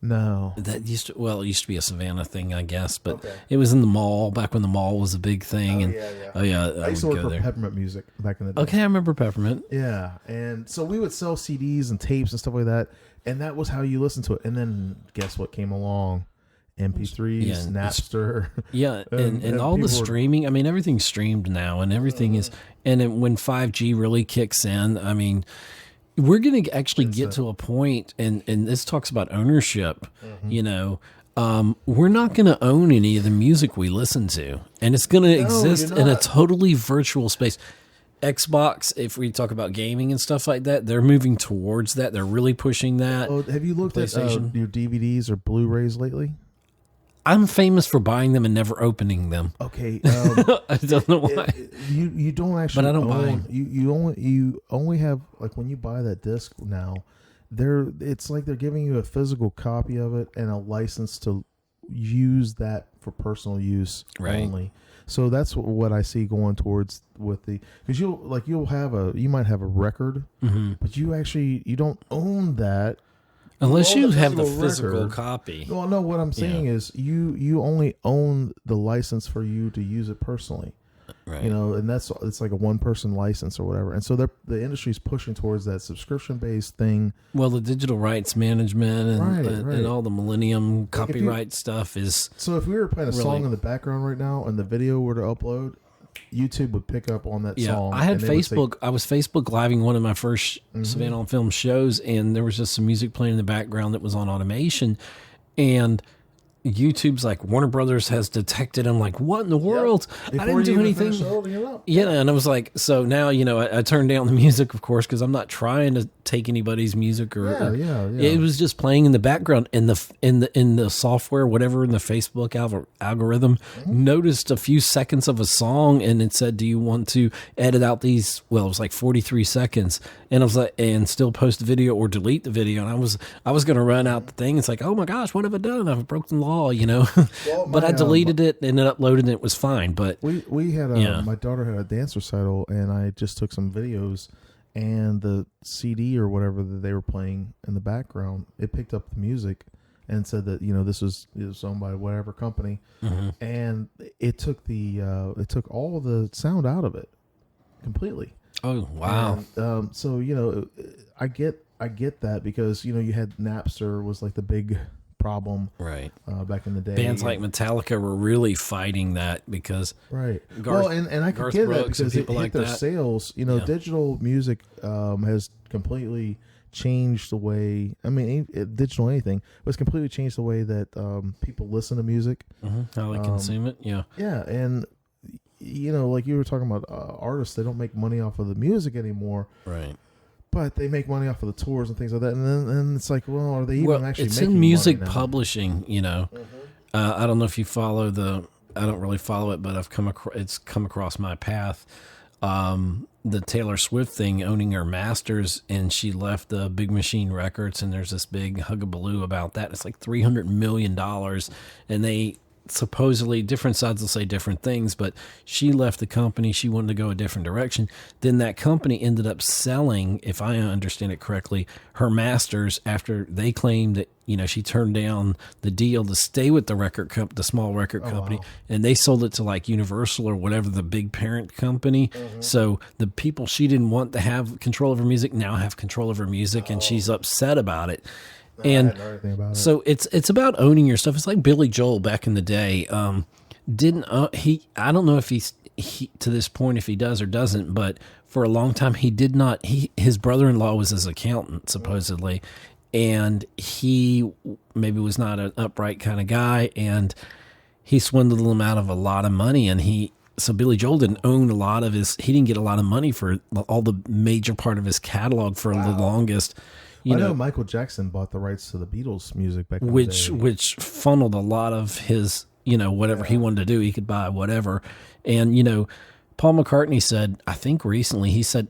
No. That used to be a Savannah thing, I guess, but it was in the mall back when the mall was a big thing. I used to work for Peppermint Music back in the day. Okay, I remember Peppermint. Yeah, and so we would sell CDs and tapes and stuff like that, and that was how you listened to it. And then guess what came along? MP3s, Napster. Yeah, and all the streaming. Everything's streamed now, and everything is. And when 5G really kicks in, we're going to actually get to a point, and this talks about ownership. We're not going to own any of the music we listen to, and it's going to exist in a totally virtual space. Xbox, if we talk about gaming and stuff like that, they're moving towards that. They're really pushing that. Oh, have you looked at your DVDs or Blu-rays lately? I'm famous for buying them and never opening them. Okay, I don't know why. You don't actually, but I don't buy them. You only have when you buy that disc now. It's like they're giving you a physical copy of it and a license to use that for personal use only. So that's what I see going towards with because you might have a record, but you don't own that. Unless you have the physical copy. Well, no, what I'm saying is you only own the license for you to use it personally. Right. And it's like a one-person license or whatever. And so the industry's pushing towards that subscription-based thing. Well, the digital rights management and all the millennium copyright stuff is... So if we were playing a song in the background right now and the video were to upload, YouTube would pick up on that song. I had Facebook. I was Facebook Living one of my first Savannah on Film shows, and there was just some music playing in the background that was on automation, and YouTube's like, Warner Brothers has detected. I'm like, what in the world? I didn't do anything. Yeah, and I was like, so now I turned down the music, of course, because I'm not trying to take anybody's music or it was just playing in the background. In the software, whatever, in the Facebook algorithm, noticed a few seconds of a song, and it said, "Do you want to edit out these?" Well, it was like 43 seconds, and I was like, and still post the video or delete the video. And I was going to run out the thing. It's like, oh my gosh, what have I done? I've broken the law saw, Well, but I deleted it and then uploaded it. It was fine. But we had my daughter had a dance recital, and I just took some videos, and the CD or whatever that they were playing in the background, it picked up the music and said that this was owned by whatever company, and it took all the sound out of it completely. Oh wow! And, so I get that because you had Napster was like the big problem back in the day. Bands like Metallica were really fighting that because and I could get that because it hit their sales. Digital music has completely changed the way. I mean, digital anything was completely changed the way that people listen to music, how they consume it. Yeah, and like you were talking about artists, they don't make money off of the music anymore, right? But they make money off of the tours and things like that, and then it's like, well, are they even actually it's making in music money now? Publishing? I don't know if you follow I don't really follow it, but it's come across my path. The Taylor Swift thing, owning her masters, and she left the Big Machine Records, and there's this big hugabaloo about that. It's like $300 million, and they supposedly, different sides will say different things, but she left the company. She wanted to go a different direction. Then that company ended up selling, if I understand it correctly, her masters after they claimed that she turned down the deal to stay with the small record company, and they sold it to like Universal or whatever, the big parent company. So the people she didn't want to have control of her music now have control of her music, and she's upset about it. And so it's about owning your stuff. It's like Billy Joel back in the day. I don't know if he to this point, if he does or doesn't, but for a long time he did not. His brother-in-law was his accountant supposedly, and he maybe was not an upright kind of guy, and he swindled him out of a lot of money. And so Billy Joel didn't own a lot of he didn't get a lot of money for all the major part of his catalog for the longest. I know Michael Jackson bought the rights to the Beatles music back in the day. Which funneled a lot of his, whatever he wanted to do, he could buy whatever. And, Paul McCartney said, I think recently, he said,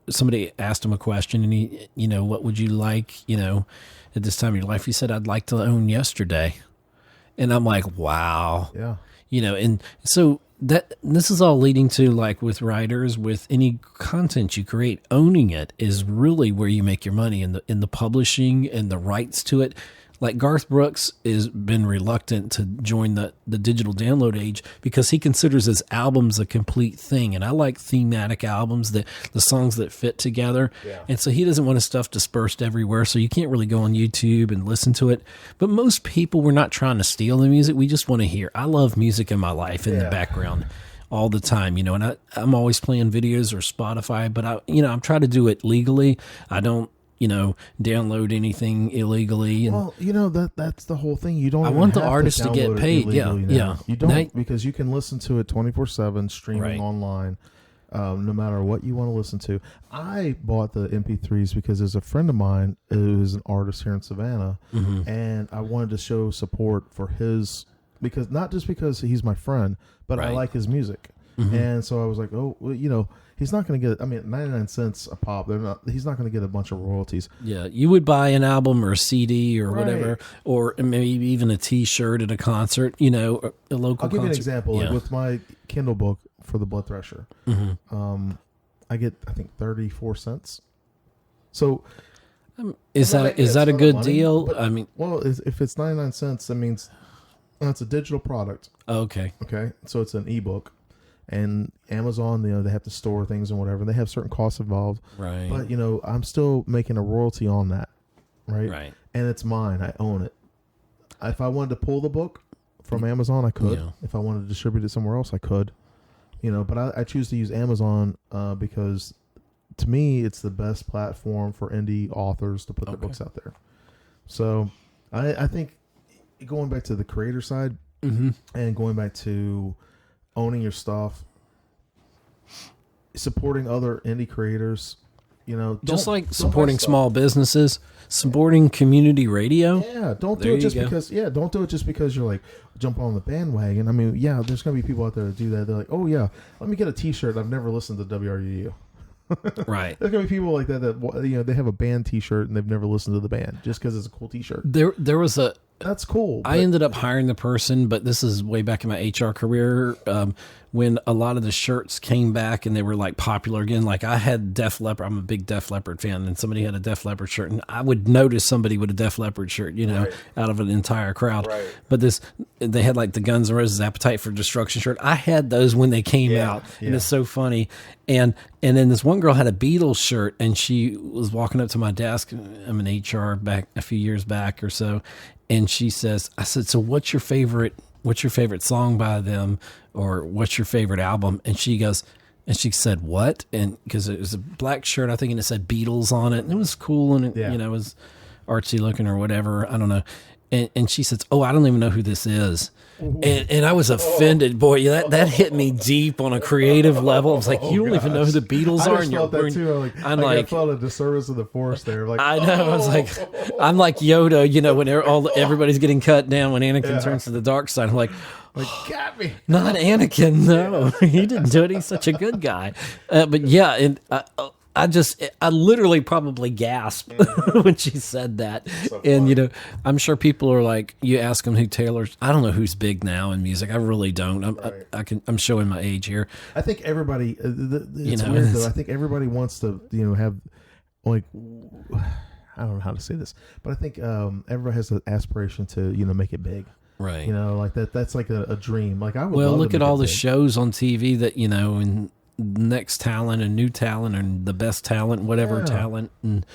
somebody asked him a question and he, what would you like, at this time of your life? He said, I'd like to own Yesterday. And I'm like, wow. Yeah. And so this is all leading to, like with writers, with any content you create, owning it is really where you make your money in the publishing and the rights to it. Like Garth Brooks has been reluctant to join the digital download age because he considers his albums a complete thing. And I like thematic albums, the songs that fit together. Yeah. And so he doesn't want his stuff dispersed everywhere. So you can't really go on YouTube and listen to it. But most people, we're not trying to steal the music. We just want to hear. I love music in my life in the background all the time, and I'm always playing videos or Spotify, but I'm trying to do it legally. I don't, download anything illegally. And that's the whole thing. You don't. I want the artist to get paid. Yeah. You don't because you can listen to it 24/7 streaming online, no matter what you want to listen to. I bought the MP3s because there's a friend of mine who's an artist here in Savannah, and I wanted to show support for his not just because he's my friend, but I like his music, and so I was like, he's not going to get, 99 cents a pop. He's not going to get a bunch of royalties. Yeah, you would buy an album or a CD or whatever, or maybe even a T-shirt at a concert, a local concert. I'll give you an example. Like with my Kindle book for the Blood Thresher, I get, I think, 34 cents. So is that a good deal? But, if it's 99 cents, that means it's a digital product. Okay. Okay, so it's an ebook. And Amazon, they have to store things and whatever. They have certain costs involved. Right. But, I'm still making a royalty on that. Right? Right. And it's mine. I own it. If I wanted to pull the book from Amazon, I could. Yeah. If I wanted to distribute it somewhere else, I could. But I choose to use Amazon because, to me, it's the best platform for indie authors to put their books out there. So, I think going back to the creator side and going back to owning your stuff, supporting other indie creators, just like supporting small businesses, supporting community radio. Yeah, don't do it just because you're like jump on the bandwagon. There's gonna be people out there that do that. They're like, oh yeah, let me get a T-shirt. I've never listened to WRUU. Right. There's gonna be people like that they have a band T-shirt and they've never listened to the band just because it's a cool T-shirt. There was that's cool. I ended up hiring the person, but this is way back in my HR career, when a lot of the shirts came back and they were like popular again. Like I had Def Leppard. I'm a big Def Leppard fan, and somebody had a Def Leppard shirt, and I would notice somebody with a Def Leppard shirt, out of an entire crowd. Right. But they had like the Guns N' Roses Appetite for Destruction shirt. I had those when they came out, and it's so funny. And then this one girl had a Beatles shirt, and she was walking up to my desk. I'm in HR back a few years back or so, and she says, "I said, so what's your favorite song by them, or what's your favorite album?" And she goes, and she said, "What?" And because it was a black shirt, I think, and it said Beatles on it, and it was cool, and it was artsy looking or whatever. I don't know. And she says, "Oh, I don't even know who this is." And I was offended. Boy, that hit me deep on a creative level. I was like, you don't even know who the Beatles are. I just felt that too. I felt a disservice of the force there. Like, I know. I was like, I'm like Yoda, when everybody's getting cut down when Anakin turns to the dark side. I'm like, got me. Not Anakin. No, he didn't do it. He's such a good guy. But yeah, and I literally probably gasped when she said that. So and, I'm sure people are like, you ask them who Taylor's, I don't know who's big now in music. I really don't. I'm showing my age here. I think everybody, it's weird though. I think everybody wants to, have like, I don't know how to say this, but I think everybody has an aspiration to, make it big. Right. Like that's like a dream. Like I would look at all the shows on TV that, and next talent and new talent and the best talent, whatever talent and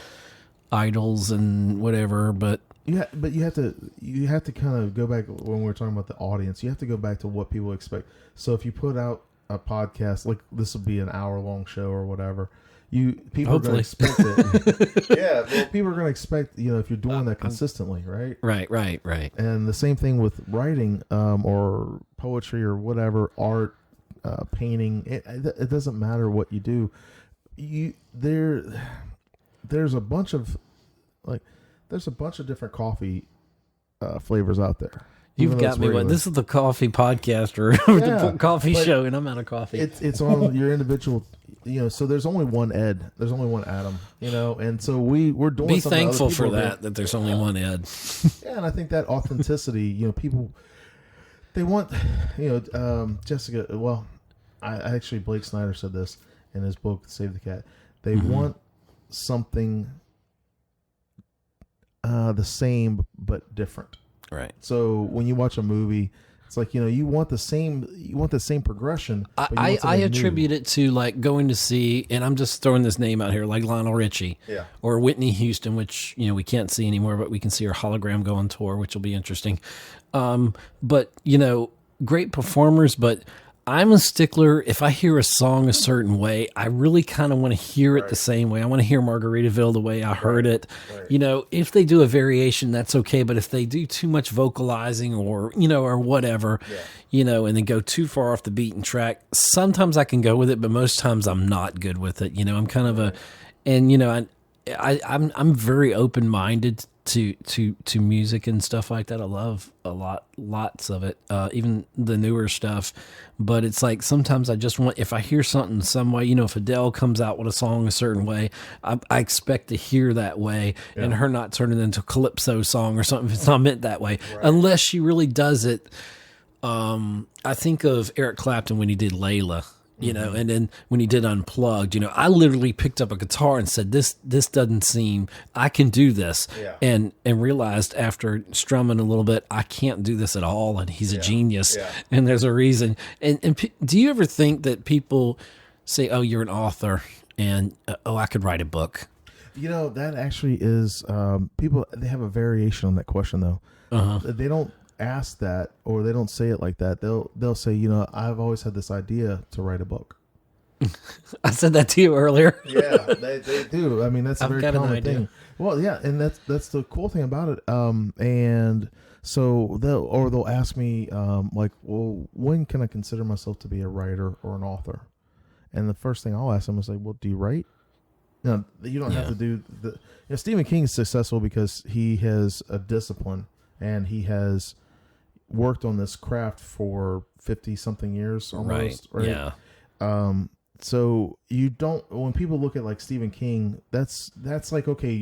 idols and whatever. But you have to kind of go back when we're talking about the audience. You have to go back to what people expect. So if you put out a podcast, like this will be an hour-long show or whatever, people are going to expect it. Well, people are going to expect, if you're doing that consistently, right? Right. And the same thing with writing, or poetry or whatever, art, painting. It doesn't matter what you do. There's a bunch of different coffee flavors out there. You've got me. This is the coffee podcast or the coffee show, and I'm out of coffee. It's on your individual. So there's only one Ed. There's only one Adam. And so we're doing. Be thankful for that there's only one Ed. Yeah, and I think that authenticity. People they want. Jessica. Well, I actually Blake Snyder said this in his book Save the Cat. They want something the same but different. Right. So when you watch a movie, it's like, you want the same progression. I attribute it to like going to see, and I'm just throwing this name out here, like Lionel Richie or Whitney Houston, which, we can't see anymore, but we can see her hologram go on tour, which will be interesting. But, great performers, but I'm a stickler. If I hear a song a certain way, I really kind of want to hear it the same way. I want to hear Margaritaville the way I heard it. Right. If they do a variation, that's okay. But if they do too much vocalizing or whatever, and then go too far off the beaten track, sometimes I can go with it, but most times I'm not good with it. I'm kind of I'm very open-minded to music and stuff like that. I love lots of it, even the newer stuff. But it's like sometimes I just want, if I hear something some way, if Adele comes out with a song a certain way, I expect to hear that way, and her not turn it into a calypso song or something if it's not meant that way, unless she really does it. I think of Eric Clapton when he did Layla. And then when he did Unplugged, I literally picked up a guitar and said, this doesn't seem, I can do this. And realized after strumming a little bit, I can't do this at all. And he's a genius. And there's a reason. And do you ever think that people say, oh, you're an author and, I could write a book? That actually is, people, they have a variation on that question though. They don't ask that, or they don't say it like that. They'll say, I've always had this idea to write a book. I said that to you earlier. Yeah, they do. I mean, that's a very common thing. Well, yeah, and that's the cool thing about it. And so they'll ask me, like, well, when can I consider myself to be a writer or an author? And the first thing I'll ask them is like, well, do you write? No, you don't have to do the. Stephen King is successful because he has a discipline, and he has worked on this craft for 50 something years almost. Right. Yeah. So you don't, when people look at like Stephen King, that's like, okay,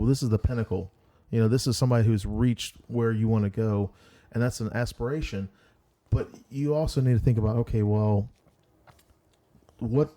this is the pinnacle, You know, this is somebody who's reached where you want to go, and that's an aspiration. But you also need to think about, okay, well, what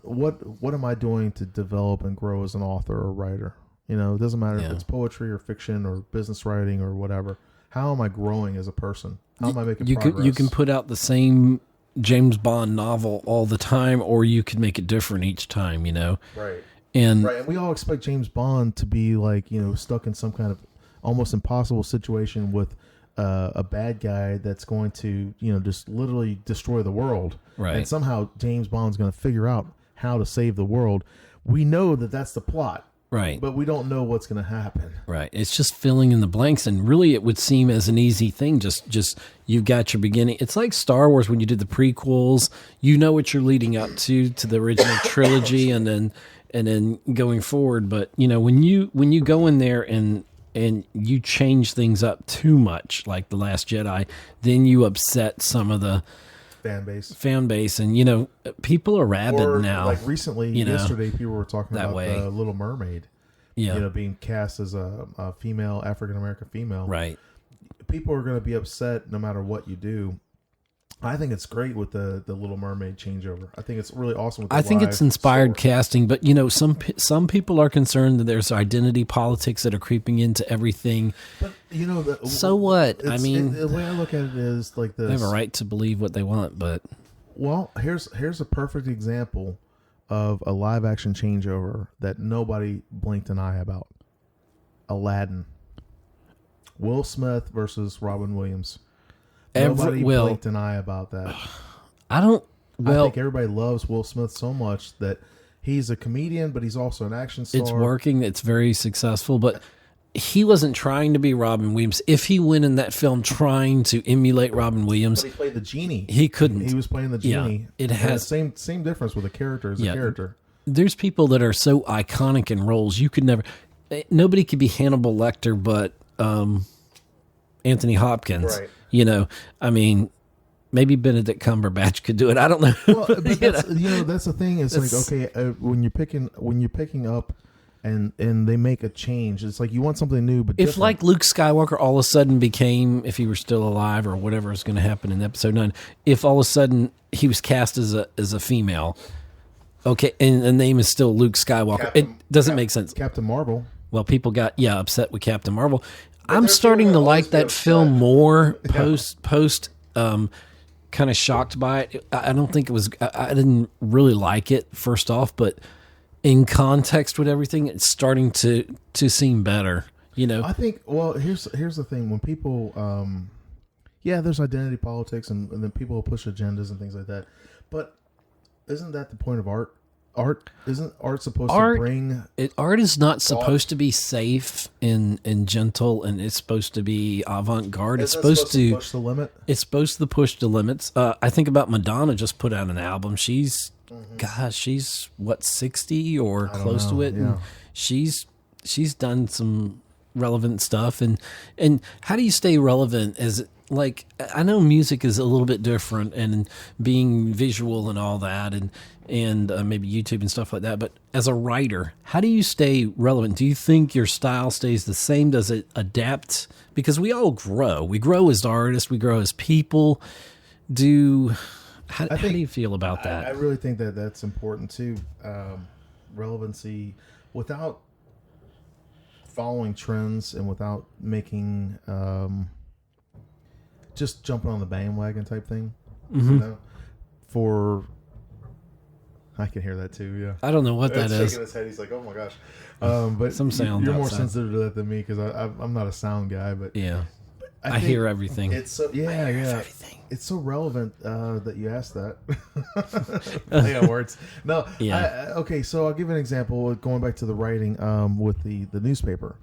am I doing to develop and grow as an author or writer? You know, it doesn't matter if it's poetry or fiction or business writing or whatever. How am I growing as a person? How am I making progress? You can put out the same James Bond novel all the time, or you could make it different each time, you know? Right. And we all expect James Bond to be like, you know, stuck in some kind of almost impossible situation with a bad guy that's going to, you know, just literally destroy the world. Right. And somehow James Bond's going to figure out how to save the world. We know that that's the plot. Right. But we don't know what's going to happen. Right. It's just filling in the blanks. And really, it would seem as an easy thing. Just you've got your beginning. It's like Star Wars when you did the prequels. You know what you're leading up to the original trilogy and then going forward. But, you know, when you go in there and you change things up too much, like The Last Jedi, then you upset some of the fan base, and you know, people are rabid now. Like recently, yesterday, people were talking about the Little Mermaid. Yeah, you know, being cast as a female, African American female. Right. People are going to be upset no matter what you do. I think it's great with the Little Mermaid changeover. I think it's really awesome. With the I think it's inspired story. Casting, but you know, some people are concerned that there's identity politics that are creeping into everything. But you know, so what? I mean, the way I look at it is like this: they have a right to believe what they want. But well, here's a perfect example of a live action changeover that nobody blinked an eye about. Aladdin. Will Smith versus Robin Williams. Nobody blinked an eye about that. I think everybody loves Will Smith so much that he's a comedian, but he's also an action star. It's working. It's very successful, but he wasn't trying to be Robin Williams. If he went in that film trying to emulate Robin Williams, but he played the genie. He couldn't. He was playing the genie. Yeah, it has same difference with a character as a character. There's people that are so iconic in roles you could never. Nobody could be Hannibal Lecter, but Anthony Hopkins. Right. You know, I mean, maybe Benedict Cumberbatch could do it. I don't know. Well, but that's the thing. It's like, okay, when you're picking up and they make a change, it's like you want something new, but if different. Like Luke Skywalker all of a sudden became, if he were still alive or whatever is going to happen in Episode 9, if all of a sudden he was cast as a female, okay, and the name is still Luke Skywalker, it doesn't make sense. Captain Marvel. Well, people got upset with Captain Marvel. I'm starting to like that film more post kind of shocked by it. I don't think it was, I didn't really like it first off, but in context with everything, it's starting to seem better, you know? I think, well, here's the thing. When people, there's identity politics and then people push agendas and things like that. But isn't that the point of art? Isn't art supposed to bring... Art is not supposed to be safe and gentle, and it's supposed to be avant-garde. It's supposed to push the limit. It's supposed to push the limits. I think about Madonna just put out an album. She's, she's what, 60 or close to it? Yeah. And she's done some relevant stuff. And how do you stay relevant as... Like, I know music is a little bit different and being visual and all that and maybe YouTube and stuff like that. But as a writer, how do you stay relevant? Do you think your style stays the same? Does it adapt? Because we all grow. We grow as artists. We grow as people. How do you feel about that? I really think that that's important too. Relevancy without following trends and without making... just jumping on the bandwagon type thing. Mm-hmm. You know? I can hear that too. Yeah, I don't know what that is. Shaking his head. He's like, "Oh my gosh!" But some sound. You're more sensitive to that than me because I'm not a sound guy. But yeah, I hear everything. It's so everything. It's so relevant that you asked that. Play on words. No. Yeah. Okay, so I'll give an example. Going back to the writing with the newspaper.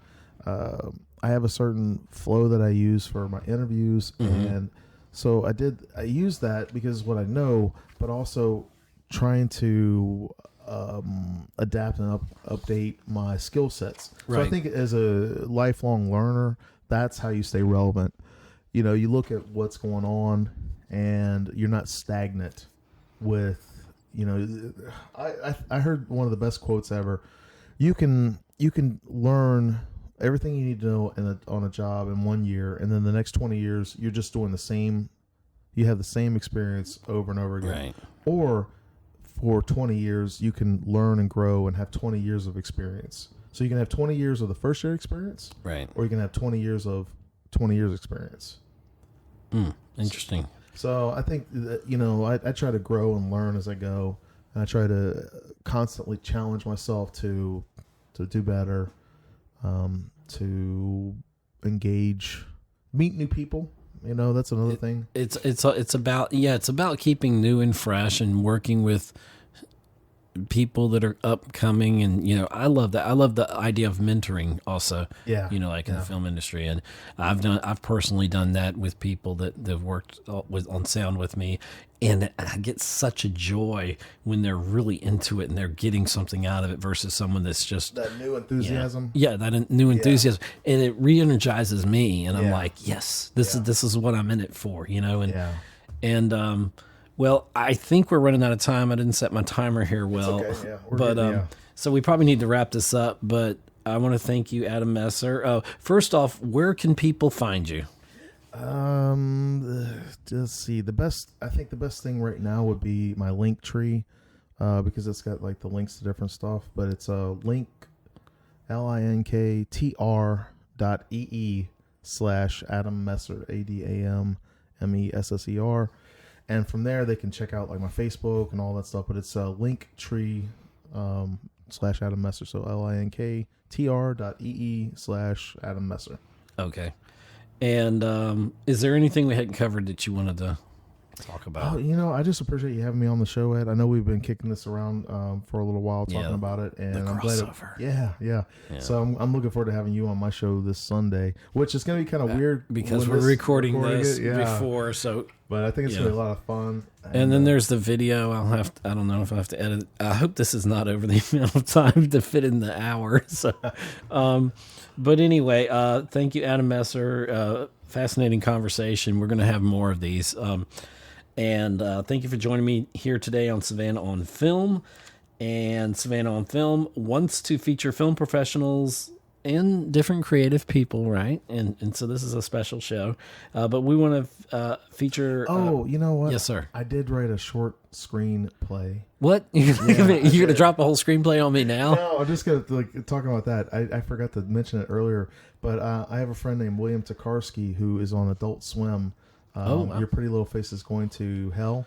I have a certain flow that I use for my interviews, and so I use that because it's what I know, but also trying to adapt and update my skill sets. So I think as a lifelong learner, that's how you stay relevant. You know, you look at what's going on, and you're not stagnant with. You know, I heard one of the best quotes ever. You can learn everything you need to know on a job in 1 year, and then the next 20 years you're just doing the same. You have the same experience over and over again. Right. Or for 20 years you can learn and grow and have 20 years of experience. So you can have 20 years of the first year experience, right? Or you can have 20 years of 20 years experience. Interesting. So I think that, I try to grow and learn as I go, and I try to constantly challenge myself to do better, to engage, meet new people. That's another thing. It's about keeping new and fresh and working with people that are upcoming, and I love that. I love the idea of mentoring also. Yeah. In the film industry, and I've personally done that with people that have worked on sound with me, and I get such a joy when they're really into it and they're getting something out of it versus someone that's just that new enthusiasm. Yeah, that new enthusiasm, and it re-energizes me, and I'm like, yes, this is what I'm in it for, Well, I think we're running out of time. I didn't set my timer here well. It's okay. But so we probably need to wrap this up, but I want to thank you, Adam Messer. First off, where can people find you? Let's see. I think the best thing right now would be my link tree, because it's got like the links to different stuff, but it's a link, linktr.ee/Adam Messer, AdamMesser. And from there, they can check out like my Facebook and all that stuff. But it's a Linktree /Adam Messer. So linktr.ee/Adam Messer. Okay. And is there anything we hadn't covered that you wanted to talk about? I just appreciate you having me on the show, Ed. I know we've been kicking this around for a little while, talking about it, and I'm glad. Yeah. So I'm looking forward to having you on my show this Sunday, which is going to be kind of weird because we're recording this before. So, but I think it's going to be a lot of fun. And then there's the video. I don't know if I have to edit. I hope this is not over the amount of time to fit in the hour. So, but anyway, thank you, Adam Messer. Fascinating conversation. We're going to have more of these. And thank you for joining me here today on Savannah on Film. And Savannah on Film wants to feature film professionals and different creative people, right? And so this is a special show. But we want to feature... you know what? Yes, sir. I did write a short screenplay. What? You're going to drop a whole screenplay on me now? No, I'm just going to talk about that. I forgot to mention it earlier, but I have a friend named William Tokarski who is on Adult Swim. Wow. Your Pretty Little Face is Going to Hell.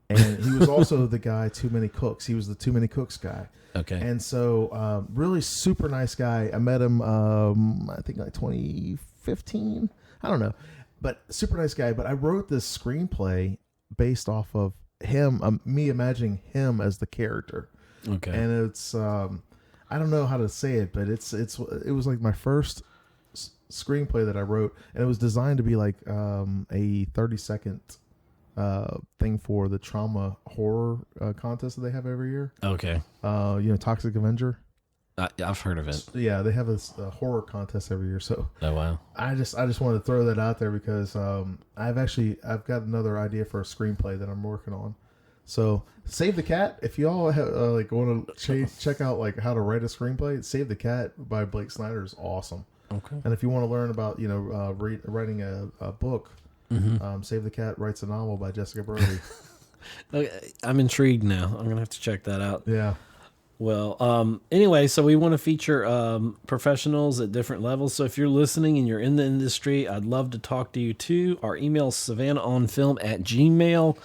And he was also the guy, Too Many Cooks. He was the Too Many Cooks guy. Okay. And so, really super nice guy. I met him, I think like 2015. I don't know. But super nice guy. But I wrote this screenplay based off of him, me imagining him as the character. Okay. And it's, I don't know how to say it, but it was like my first screenplay that I wrote, and it was designed to be like a 30-second thing for the trauma horror contest that they have every year. Okay. Toxic Avenger. I've heard of it. Yeah, they have this horror contest every year. So oh wow, I just wanted to throw that out there because I've got another idea for a screenplay that I'm working on. So Save the Cat. If you all want to check out like how to write a screenplay, Save the Cat by Blake Snyder is awesome. Okay. And if you want to learn about writing a book, Save the Cat writes a novel by Jessica Brody. Okay, I'm intrigued now. I'm gonna have to check that out. Yeah. Well, anyway, so we want to feature professionals at different levels. So if you're listening and you're in the industry, I'd love to talk to you too. Our email is savannahonfilm@gmail.com.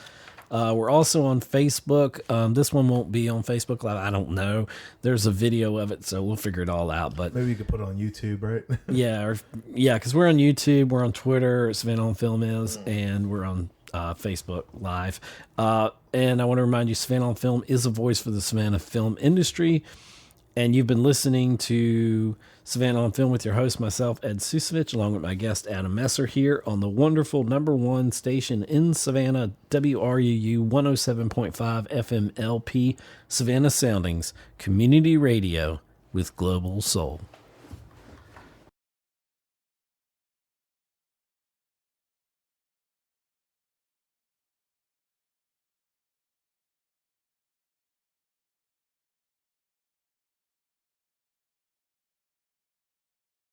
We're also on Facebook. This one won't be on Facebook Live. I don't know. There's a video of it, so we'll figure it all out. But maybe you could put it on YouTube, right? because we're on YouTube, we're on Twitter, Savannah on Film is, and we're on Facebook Live. And I want to remind you, Savannah on Film is a voice for the Savannah film industry. And you've been listening to Savannah on Film with your host, myself, Ed Susevich, along with my guest, Adam Messer, here on the wonderful #1 station in Savannah, WRUU 107.5 FM LP, Savannah Soundings, community radio with global soul.